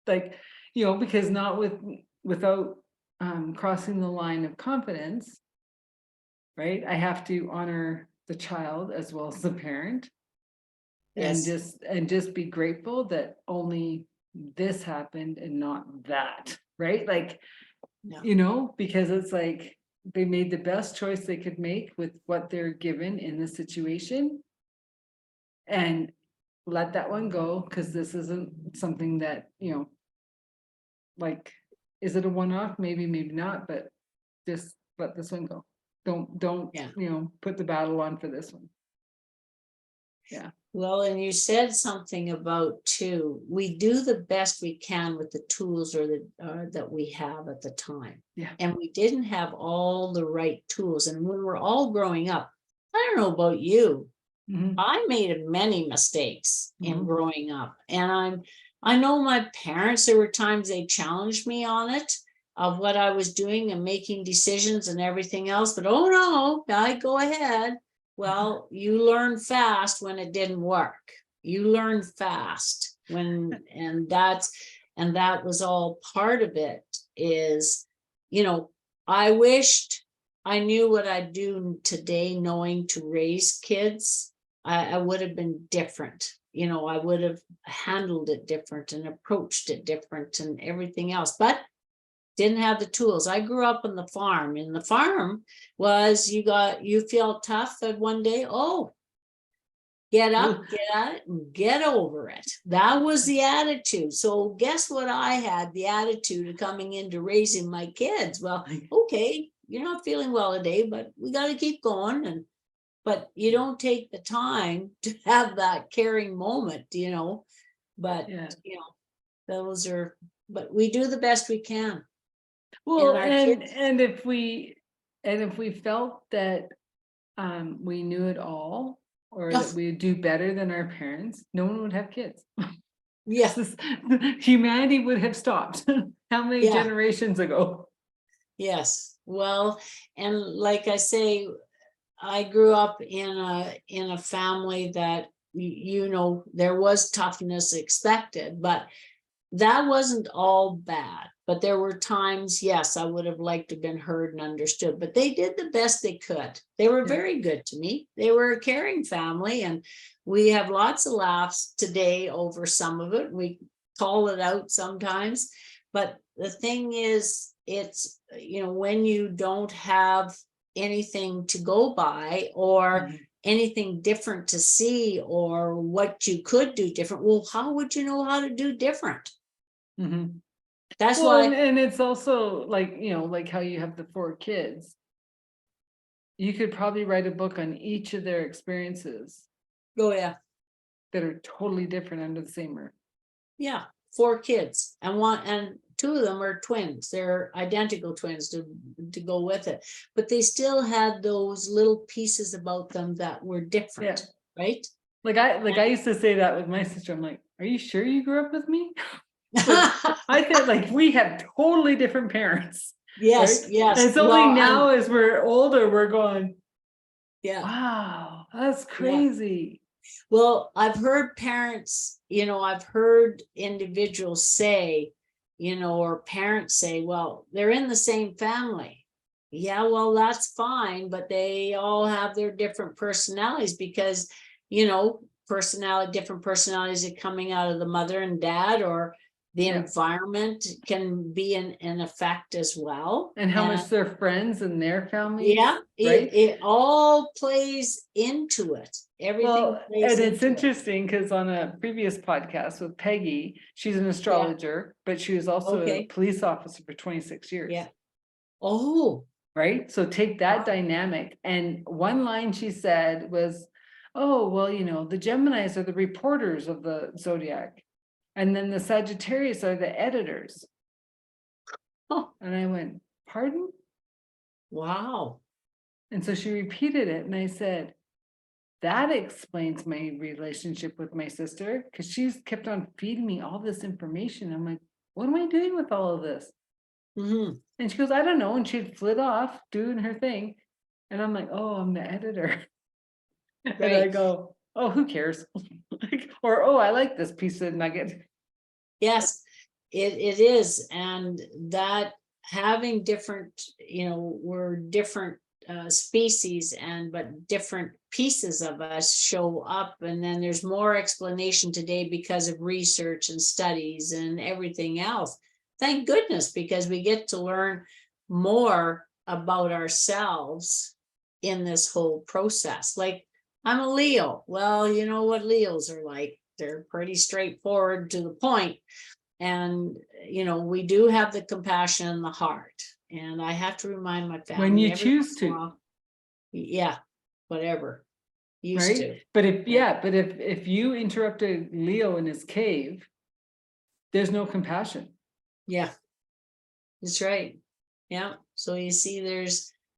like, you know, because not without crossing the line of confidence, right? I have to honor the child as well as the parent. Yes. And just be grateful that only this happened and not that, right? Like, No. you know, because it's like they made the best choice they could make with what they're given in the situation, and let that one go, because this isn't something that, you know, like, is it a one-off? Maybe not, but just let this one go. Don't Yeah. you know, put the battle on for this one. Yeah. Well, and you said something about too, we do the best we can with the tools or that we have at the time. Yeah. And we didn't have all the right tools. And when we're all growing up, I don't know about you, I made many mistakes in growing up. And I know my parents, there were times they challenged me on it, of what I was doing and making decisions and everything else. But oh no, I go ahead. Well, you learn fast when it didn't work. You learn fast when, and that was all part of it. Is, you know, I wished I knew what I do today, knowing to raise kids. I would have been different. You know, I would have handled it different and approached it different and everything else, but didn't have the tools. I grew up on the farm, and the farm was, you feel tough that one day, oh, get up, get at it, and get over it. That was the attitude. So guess what? I had the attitude of coming into raising my kids. Well, okay, you're not feeling well today, but we got to keep going. But you don't take the time to have that caring moment, you know, but Yeah. you know, but we do the best we can. Well, our and kids, if we felt that we knew it all, or that we'd do better than our parents, no one would have kids. yes, Humanity would have stopped. How many yeah, generations ago? yes. Well, and like I say, I grew up in a family that, you know, there was toughness expected, but that wasn't all bad. But there were times, yes, I would have liked to have been heard and understood, but they did the best they could. They were very good to me. They were a caring family, and we have lots of laughs today over some of it. We call it out sometimes, but the thing is, it's, you know, when you don't have anything to go by, or anything different to see, or what you could do different, well, how would you know how to do different? That's Well, why. and it's also like, you know, like how you have the 4 kids. You could probably write a book on each of their experiences Oh yeah, that are totally different under the same roof. yeah, 4 kids, and 2 of them are twins. They're identical twins to go with it, but they still had those little pieces about them that were different, right? Like I used to say that with my sister. I'm like, are you sure you grew up with me? Like, I think like we have totally different parents. Yes, Right? And yes. it's only Well, now as we're older, we're going, Yeah. Wow, that's Yeah. crazy. Well, I've heard parents, I've heard individuals say, or parents say, well, they're in the same family. Yeah, well, that's fine, but they all have their different personalities because, different personalities are coming out of the mother and dad, or the Yeah. environment can be an effect as well. And how much their friends and their families, Yeah, right? it all plays into it. Everything Well, plays and it's into it. interesting because on a previous podcast with Peggy, she's an astrologer, but she was also a Okay. police officer for 26 years. Yeah. Oh, Right. So take that wow. dynamic. And one line she said was, oh, well, the Geminis are the reporters of the zodiac. And then the Sagittarius are the editors. Oh, And I went, pardon? wow. And so she repeated it. And I said, that explains my relationship with my sister, because she's kept on feeding me all this information. I'm like, what am I doing with all of this? Mhm. And she goes, I don't know. And she'd flit off doing her thing. And I'm like, oh, I'm the editor. And I Right. go, oh, who cares? Or, oh, I like this piece of nugget. Yes, it is. And that having different, we're different species, but different pieces of us show up. And then there's more explanation today because of research and studies and everything else. Thank goodness, because we get to learn more about ourselves in this whole process. Like, I'm a Leo. Well, you know what Leos are like. They're pretty straightforward to the point. And, we do have the compassion in the heart. And I have to remind my family When you every choose once in a to, while, yeah, whatever. Used right? to. But if, Yeah. but if you interrupted Leo in his cave, there's no compassion. Yeah. That's right. Yeah. So you see,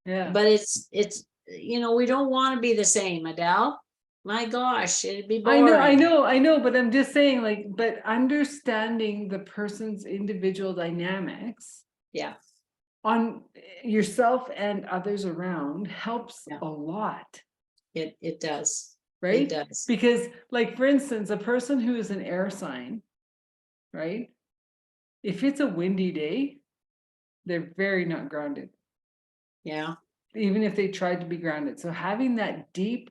Yeah. but it's, we don't want to be the same, Adele. My gosh, it'd be boring. I know, but I'm just saying, but understanding the person's individual dynamics. Yeah. On yourself and others around helps a lot. It does. Right? It does. Because, for instance, a person who is an air sign, right? If it's a windy day, they're very not grounded. Yeah. Even if they tried to be grounded. So having that deep,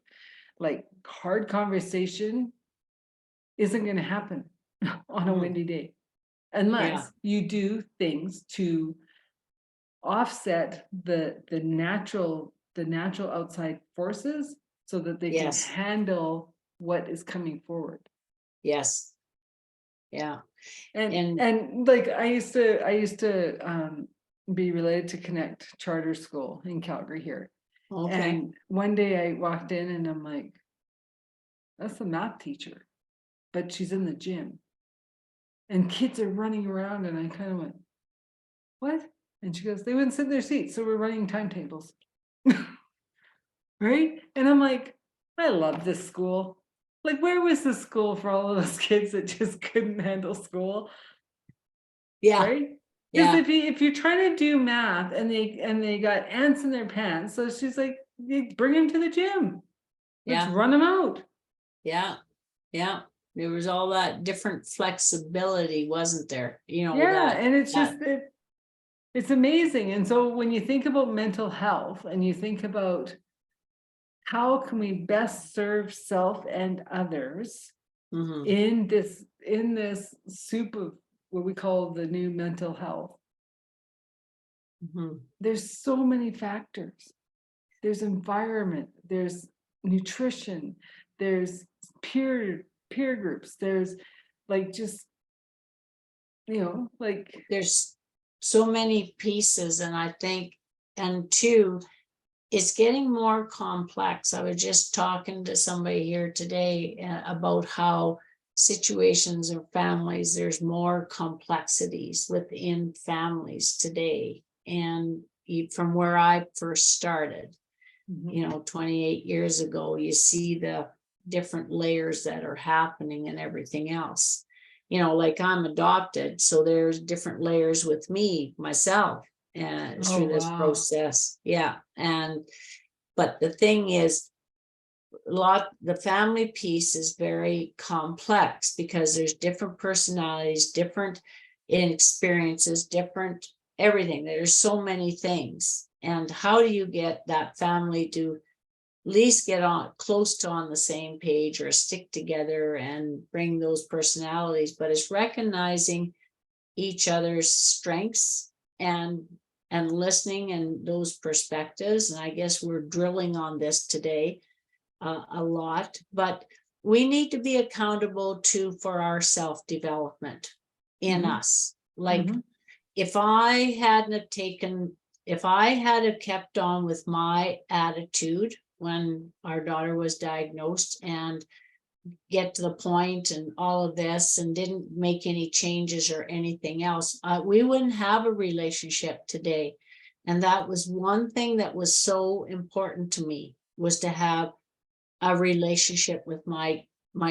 hard conversation isn't going to happen on a windy day, unless you do things to offset the natural outside forces so that they can handle what is coming forward. Yes. Yeah. And I used to be related to Connect Charter School in Calgary here. Okay. And one day I walked in and I'm like, that's the math teacher, but she's in the gym. And kids are running around and I kind of went, what? And she goes, they wouldn't sit in their seats, so we're running timetables. Right? And I'm like, I love this school. Where was the school for all of those kids that just couldn't handle school? Yeah. Right? Because if you're trying to do math and they got ants in their pants, so she's like, bring them to the gym. Let's run them out. Yeah. Yeah. There was all that different flexibility, wasn't there? And it's just it's amazing. And so when you think about mental health and you think about how can we best serve self and others in this soup of what we call the new mental health, there's so many factors. There's environment, there's nutrition, there's peer groups, there's there's so many pieces. And I think, and two, it's getting more complex. I was just talking to somebody here today about how situations or families, there's more complexities within families today. And from where I first started, 28 years ago, you see the different layers that are happening and everything else. I'm adopted, so there's different layers with myself through this process. Yeah. And But the thing is, the family piece is very complex because there's different personalities, different experiences, different everything. There's so many things. And how do you get that family to at least get on close to on the same page or stick together and bring those personalities? But it's recognizing each other's strengths and listening and those perspectives. And I guess we're drilling on this today a lot, but we need to be accountable to for our self-development in us. Like if I had kept on with my attitude when our daughter was diagnosed and get to the point and all of this and didn't make any changes or anything else, we wouldn't have a relationship today. And that was one thing that was so important to me, was to have a relationship with my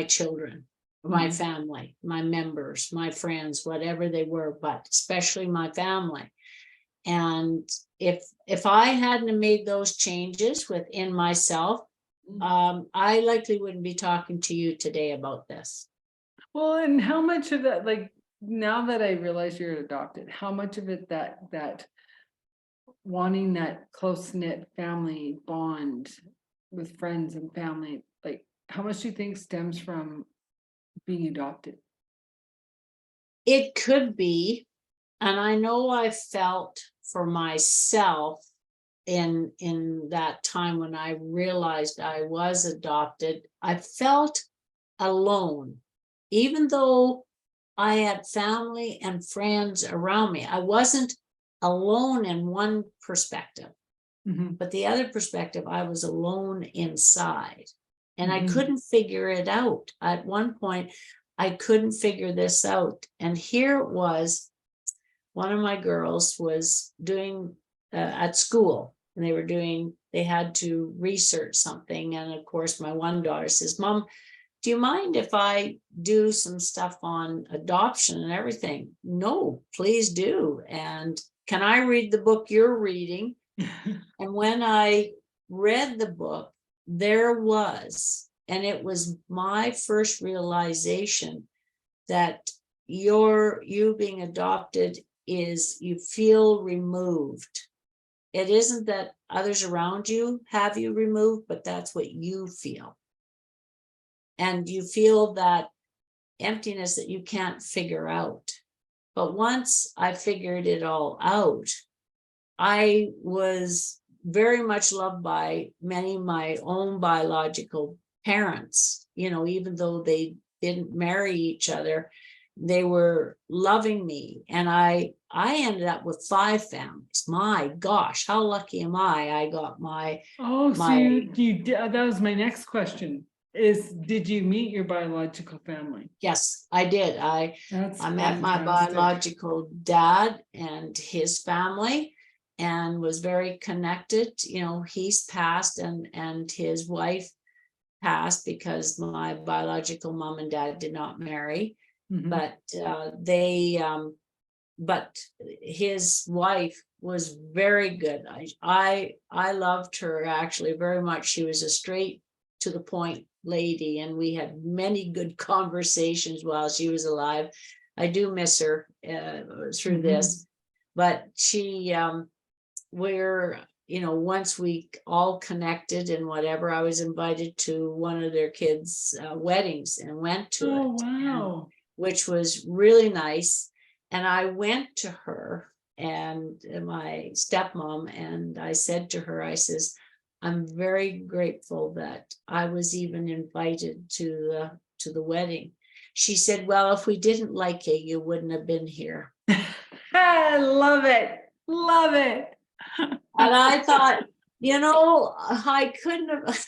children, my family, my members, my friends, whatever they were, but especially my family. And if I hadn't made those changes within myself, I likely wouldn't be talking to you today about this. Well, and how much of that, like, now that I realize you're adopted, how much of it that wanting that close-knit family bond with friends and family, like, how much do you think stems from being adopted? It could be, and I know I felt for myself in that time when I realized I was adopted, I felt alone. Even though I had family and friends around me, I wasn't alone in one perspective. But the other perspective, I was alone inside, and I couldn't figure it out. At one point, I couldn't figure this out. And here it was, one of my girls was doing at school, and they had to research something. And of course, my one daughter says, "Mom, do you mind if I do some stuff on adoption and everything?" "No, please do. And can I read the book you're reading?" And when I read the book, there was, and it was my first realization that you being adopted is you feel removed. It isn't that others around you have you removed, but that's what you feel. And you feel that emptiness that you can't figure out. But once I figured it all out, I was very much loved by many of my own biological parents, even though they didn't marry each other, they were loving me. And I ended up with 5 families. My gosh, how lucky am I? I got my that was my next question, is did you meet your biological family? Yes, I did. I met my biological dad and his family, and was very connected. He's passed, and his wife passed because my biological mom and dad did not marry. But but his wife was very good. I loved her actually very much. She was a straight to the point lady, and we had many good conversations while she was alive. I do miss her through this, but she once we all connected and whatever, I was invited to one of their kids' weddings and went to it. Wow. Which was really nice. And I went to her and my stepmom, and I said to her, I says, "I'm very grateful that I was even invited to the wedding." She said, "Well, if we didn't like you, you wouldn't have been here." I love it. Love it. And I thought, I couldn't have.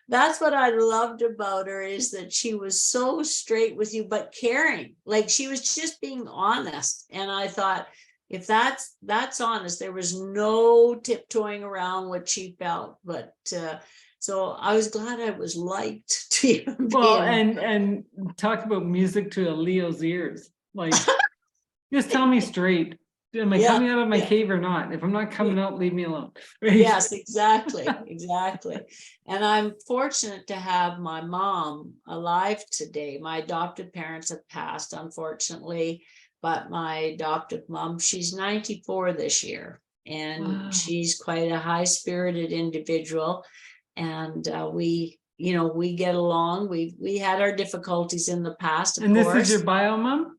That's what I loved about her, is that she was so straight with you, but caring. Like, she was just being honest. And I thought, if that's honest, there was no tiptoeing around what she felt. But so I was glad I was liked to even well, and talk about music to a Leo's ears. Like, just tell me straight. am I Yeah, coming out of my yeah. cave or not? If I'm not coming out, leave me alone. Right? Yes, exactly, exactly. And I'm fortunate to have my mom alive today. My adoptive parents have passed, unfortunately, but my adoptive mom, she's 94 this year, and Wow. she's quite a high-spirited individual. And we, we get along. We had our difficulties in the past, of And this course. is your bio mom?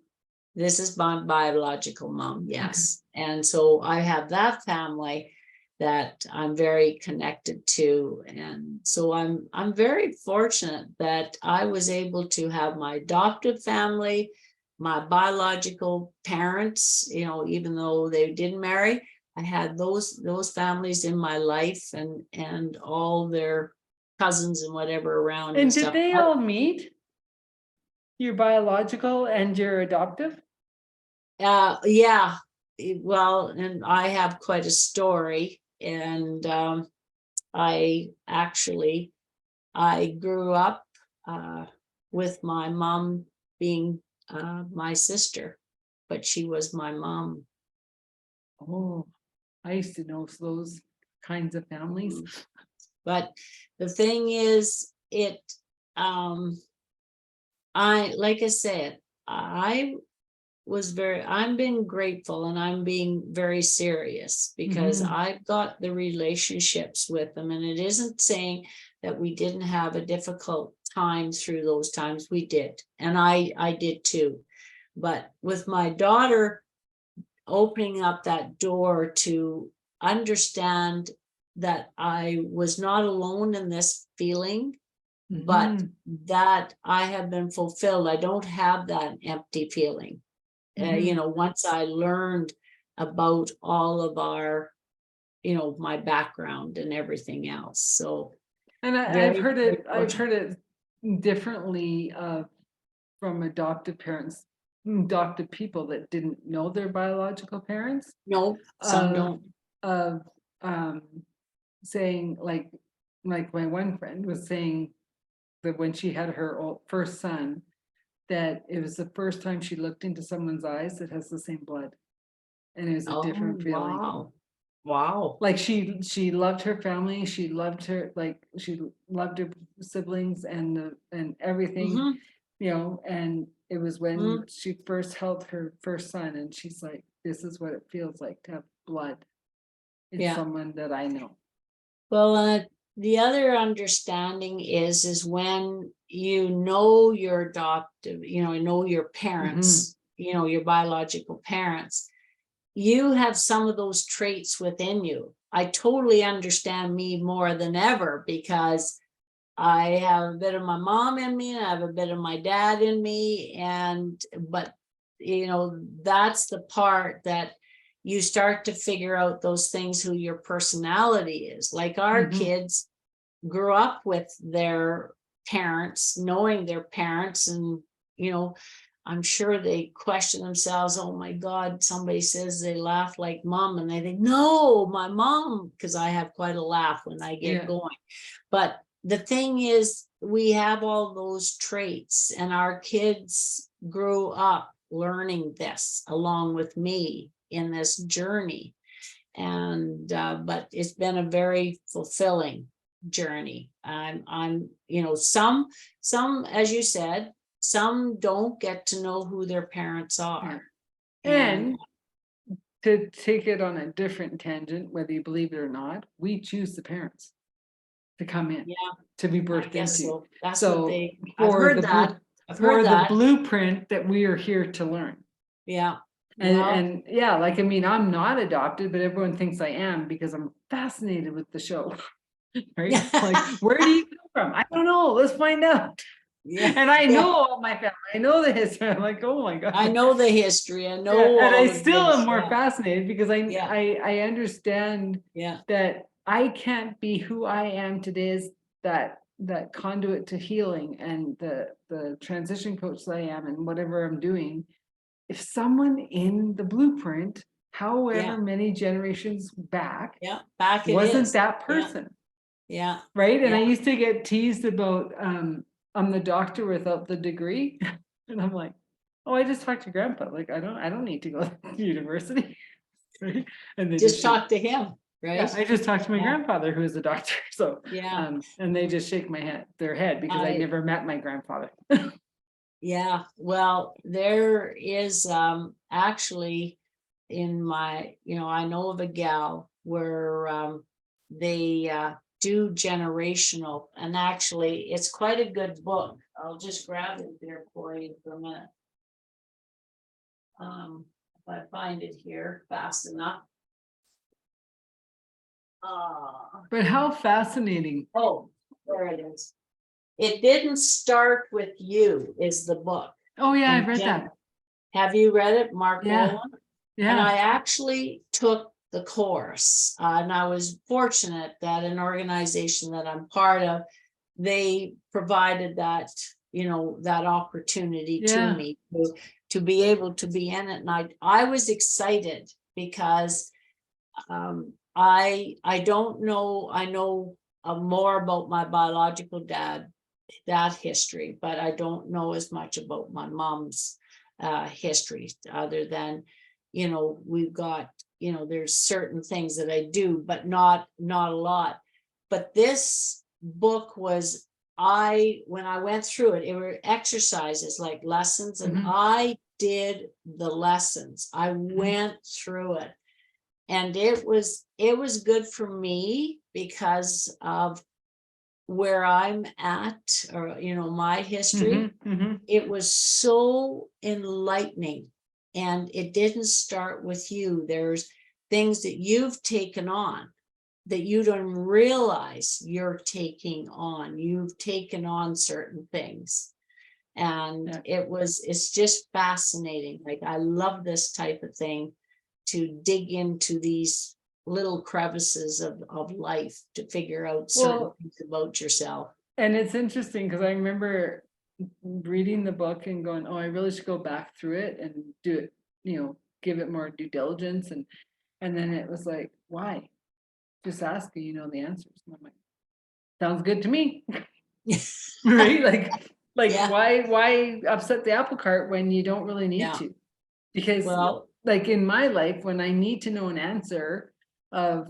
This is my biological mom, yes. And so I have that family that I'm very connected to. And so I'm very fortunate that I was able to have my adoptive family, my biological parents, even though they didn't marry, I had those families in my life, and all their cousins and whatever around And and did stuff. they all meet? Your biological and your adoptive? Yeah. Well, and I have quite a story, and I grew up with my mom being my sister, but she was my mom. Oh, I used to know those kinds of families. But the thing is, like I said, I'm being grateful, and I'm being very serious, because Mhm. I've got the relationships with them. And it isn't saying that we didn't have a difficult time through those times. We did. And I did too. But with my daughter opening up that door to understand that I was not alone in this feeling, but Mhm. that I have been fulfilled. I don't have that empty feeling. Mhm. Once I learned about all of our, my background and everything else. So And very, very I've fortunate. heard it differently from adoptive parents, adopted people that didn't know their biological parents, No, some of don't. of um saying like my one friend was saying that when she had her first son, that it was the first time she looked into someone's eyes that has the same blood, and it was a Oh, different feeling. wow. Wow. Like she loved her family, she loved her siblings and everything, Mm-hmm. and it was when Mm-hmm. she first held her first son, and she's like, this is what it feels like to have blood in Yeah. someone that I know. Well, the other understanding is when your adoptive, know your Mhm. parents, your biological parents, you have some of those traits within you. I totally understand me more than ever, because I have a bit of my mom in me, and I have a bit of my dad in me. But that's the part that you start to figure out those things, who your personality is. Like our Mhm. kids grew up with their parents, knowing their parents, and you know I'm sure they question themselves, oh my God, somebody says they laugh like mom, and they think, no, my mom, because I have quite a laugh when I get Yeah. going. But the thing is, we have all those traits, and our kids grew up learning this along with me in this journey. And but it's been a very fulfilling journey. I'm some, as you said, some don't get to know who their parents Yeah. are. And And to take it on a different tangent, whether you believe it or not, we choose the parents to come in, yeah, to be I birthed guess into. so. That's what So they, I've heard that. I've heard for the that. blueprint that we are here to learn. Yeah. And Well, and yeah, like I mean, I'm not adopted, but everyone thinks I am because I'm fascinated with the show. Right? Like, where do you come from? I don't know. Let's find out. yeah, And I yeah. know all my family. I know the history. I'm like, oh my I God. know the history. I know Yeah, and I all of still am this. more Yeah. fascinated because Yeah. I understand Yeah. that I can't be who I am today as that conduit to healing and the transition coach that I am and whatever I'm doing. If someone in the blueprint, Yeah. however many generations back, Yeah. Back it wasn't is. that Yeah. person, Yeah. right? And I Yeah. used to get teased about I'm the doctor without the degree. And I'm like, oh, I just talked to grandpa. Like I don't need to go to university. right? And they Just shake. talk to him, Yeah, right? I just talked to my Yeah. grandfather, who is a doctor, so, Yeah, and they just shake their head because I I- never met my grandfather. yeah. Well, there is actually in my, I know of a gal where they do generational, and actually it's quite a good book. I'll just grab it there for you for a minute. If I find it here fast enough. But how fascinating. Oh, there it is. It Didn't Start With You is the book. Oh, yeah, I've And read that. Have you read it, Mark Yeah. Boland? And I Yeah, actually took the course, and I was fortunate that an organization that I'm part of, they provided that, that opportunity to yeah. me to be able to be in it. And I was excited because I don't know, I know more about my biological dad, that history, but I don't know as much about my mom's history, other than, we've got, there's certain things that I do, but not a lot. But this book was, when I went through it, it were exercises like lessons, and Mhm. I did the lessons. I went through it, and it was good for me because of where I'm at, or my history. Mhm. It was so enlightening, and it didn't start with you. There's things that you've taken on that you don't realize you're taking on. You've taken on certain things, and Yeah. it's just fascinating. Like, I love this type of thing, to dig into these little crevices of life to figure out certain Well, things about yourself. and it's interesting because I remember reading the book and going, oh, I really should go back through it and do it, give it more due diligence. And then it was like, why? Just ask and you know the answers. And I'm like, sounds good to me. Right? Like Yeah, why upset the apple cart when you don't really need yeah. to? Because Well, like in my life, when I need to know an answer of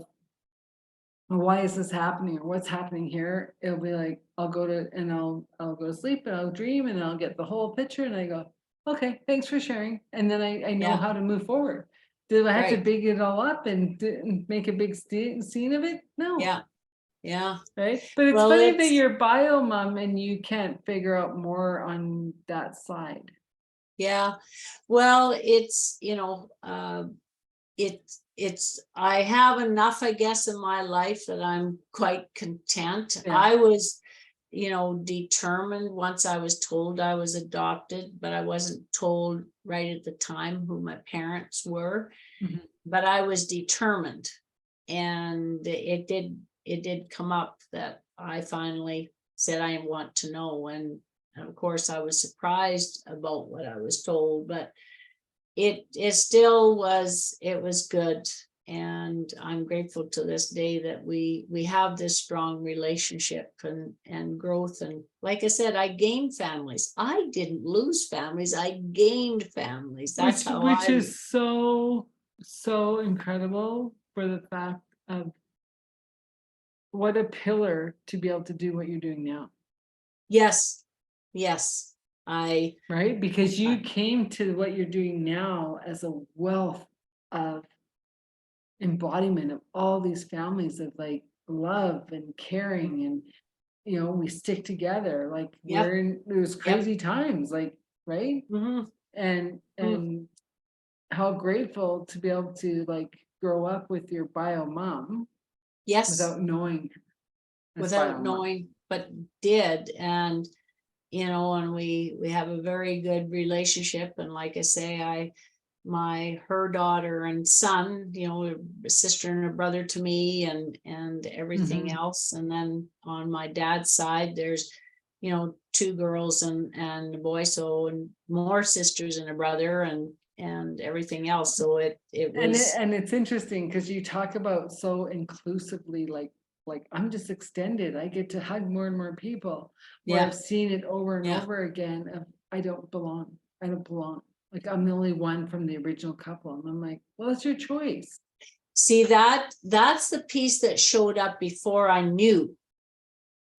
why is this happening or what's happening here, it'll be like I'll go to sleep and I'll dream and I'll get the whole picture and I go, okay, thanks for sharing. And then I know yeah, how to move forward. Do I have to right. big it all up and make a big scene of it? No. Yeah, yeah. Right. But it's Well, funny that it's, you're bio mom and you can't figure out more on that side. yeah. Well, it's, I have enough, I guess, in my life that I'm quite content. Yeah. I was, determined once I was told I was adopted, but I wasn't told right at the time who my parents were. Mhm. But I was determined, and it did come up that I finally said I want to know. And of course I was surprised about what I was told, but it still was, it was good. And I'm grateful to this day that we have this strong relationship and growth. And like I said, I gained families. I didn't lose families, I gained families. That's how Which I, is so incredible for the fact of what a pillar to be able to do what you're doing now, yes, yes, I, right? Because you came to what you're doing now as a wealth of embodiment of all these families of like love and caring and we stick together like yep, we're in those yep. crazy times, like, right? Mhm. And how grateful to be able to like grow up with your bio mom Yes, without knowing this bio without mom. knowing, but did. And and we have a very good relationship. And like I say, her daughter and son, a sister and a brother to me, and everything Mhm. else. And then on my dad's side, there's two girls and a boy, so, and more sisters and a brother, and everything else. So it was, And it's interesting because you talk about so inclusively, like I'm just extended. I get to hug more and more people. Where yeah, I've seen it over and yeah, over again of I don't belong. I don't belong. Like, I'm the only one from the original couple. And I'm like, well, it's your choice. See, that's the piece that showed up before I knew,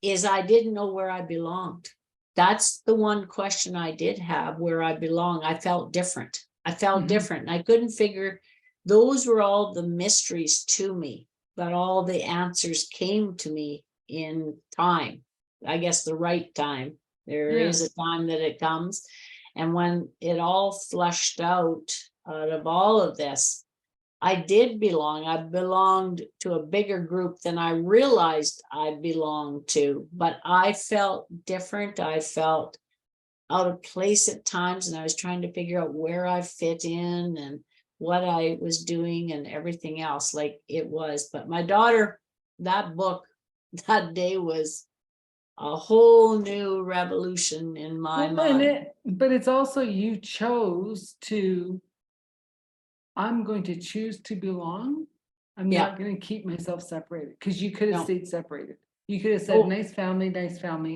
is I didn't know where I belonged. That's the one question I did have, where I belong. I felt different. I felt Mhm. different. I couldn't figure, those were all the mysteries to me, but all the answers came to me in time. I guess the right time. There is a time that it comes. And when it all flushed out of all of this, I did belong. I belonged to a bigger group than I realized I belonged to, but I felt different. I felt out of place at times, and I was trying to figure out where I fit in and what I was doing and everything else like it was. But my daughter, that book, that day was a whole new revolution in my mind. But it's also, you chose to, I'm going to choose to belong. I'm Yeah, not going to keep myself separated, because you could have no, stayed separated. You could have said, oh, nice family,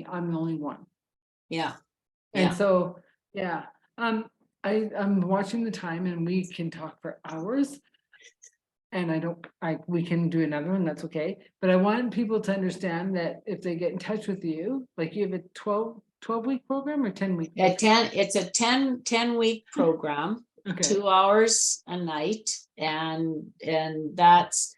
I'm the only one. yeah, And yeah. so, yeah, I'm watching the time, and we can talk for hours. And we can do another one, that's okay. But I want people to understand that if they get in touch with you, like, you have a 12-week program or 10-week? It's a 10-week program, Okay. 2 hours a night, and that's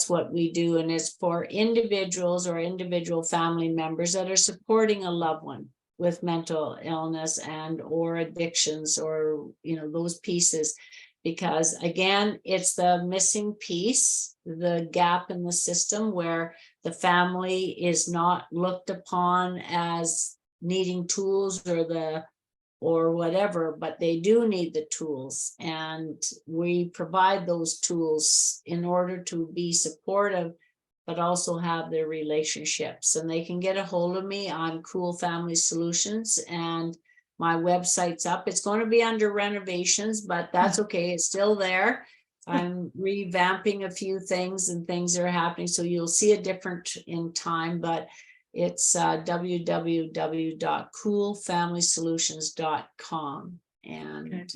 what we do. And it's for individuals or individual family members that are supporting a loved one with mental illness and or addictions, or those pieces. Because again, it's the missing piece, the gap in the system, where the family is not looked upon as needing tools or whatever, but they do need the tools, and we provide those tools in order to be supportive, but also have their relationships. And they can get a hold of me on Cool Family Solutions, and my website's up. It's going to be under renovations, but that's okay, it's still there. I'm revamping a few things, and things are happening, so you'll see a different in time, but it's www.coolfamilysolutions.com. And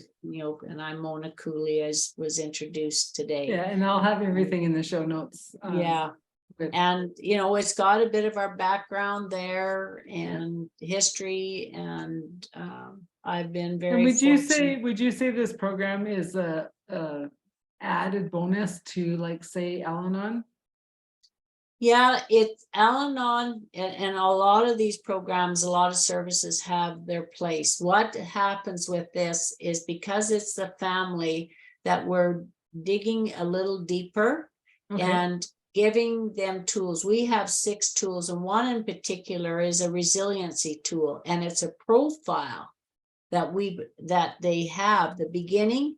and I'm Mona Cooley, as was introduced today. Yeah, and I'll have everything in the show notes. Yeah. And it's got a bit of our background there and history, and I've been very And fortunate. would you say this program is a added bonus to, like, say, Al-Anon? Yeah, it's Al-Anon, and a lot of these programs, a lot of services have their place. What happens with this is, because it's the family, that we're digging a little deeper and giving them tools. We have 6 tools, and one in particular is a resiliency tool, and it's a profile that they have, the beginning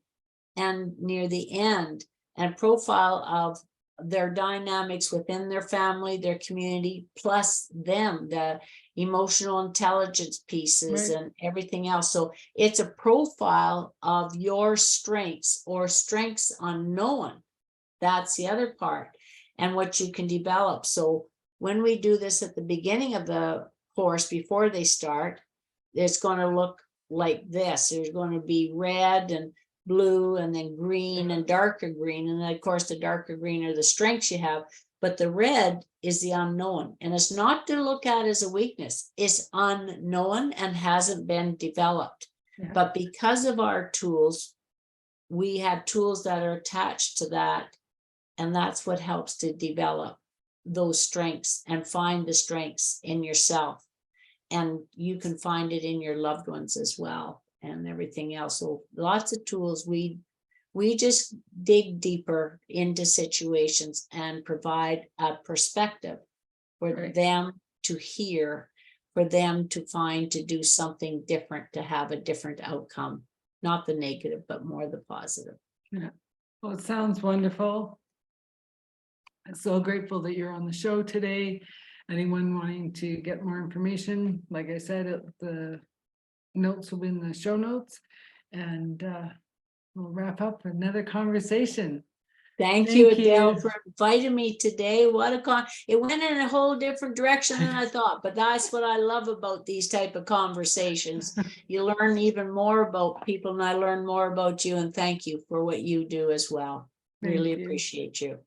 and near the end, and profile of their dynamics within their family, their community, plus them, the emotional intelligence pieces and everything else. So it's a profile of your strengths, or strengths unknown. That's the other part, and what you can develop. So when we do this at the beginning of the course, before they start, it's going to look like this. There's going to be red and blue, and then green and darker green. And then of course the darker green are the strengths you have, but the red is the unknown. And it's not to look at as a weakness. It's unknown and hasn't been developed. But because of our tools, we have tools that are attached to that. And that's what helps to develop those strengths and find the strengths in yourself. And you can find it in your loved ones as well, and everything else. So lots of tools. We just dig deeper into situations and provide a perspective for them to hear, for them to find, to do something different, to have a different outcome, not the negative, but more the positive. Yeah. Well, it sounds wonderful. I'm so grateful that you're on the show today. Anyone wanting to get more information, like I said, the notes will be in the show notes, and we'll wrap up another conversation. Thank you, Thank Adele, you. for inviting me today. What a it went in a whole different direction than I thought, but that's what I love about these type of conversations. You learn even more about people, and I learn more about you, and thank you for what you do as well. Thank Really you. appreciate you.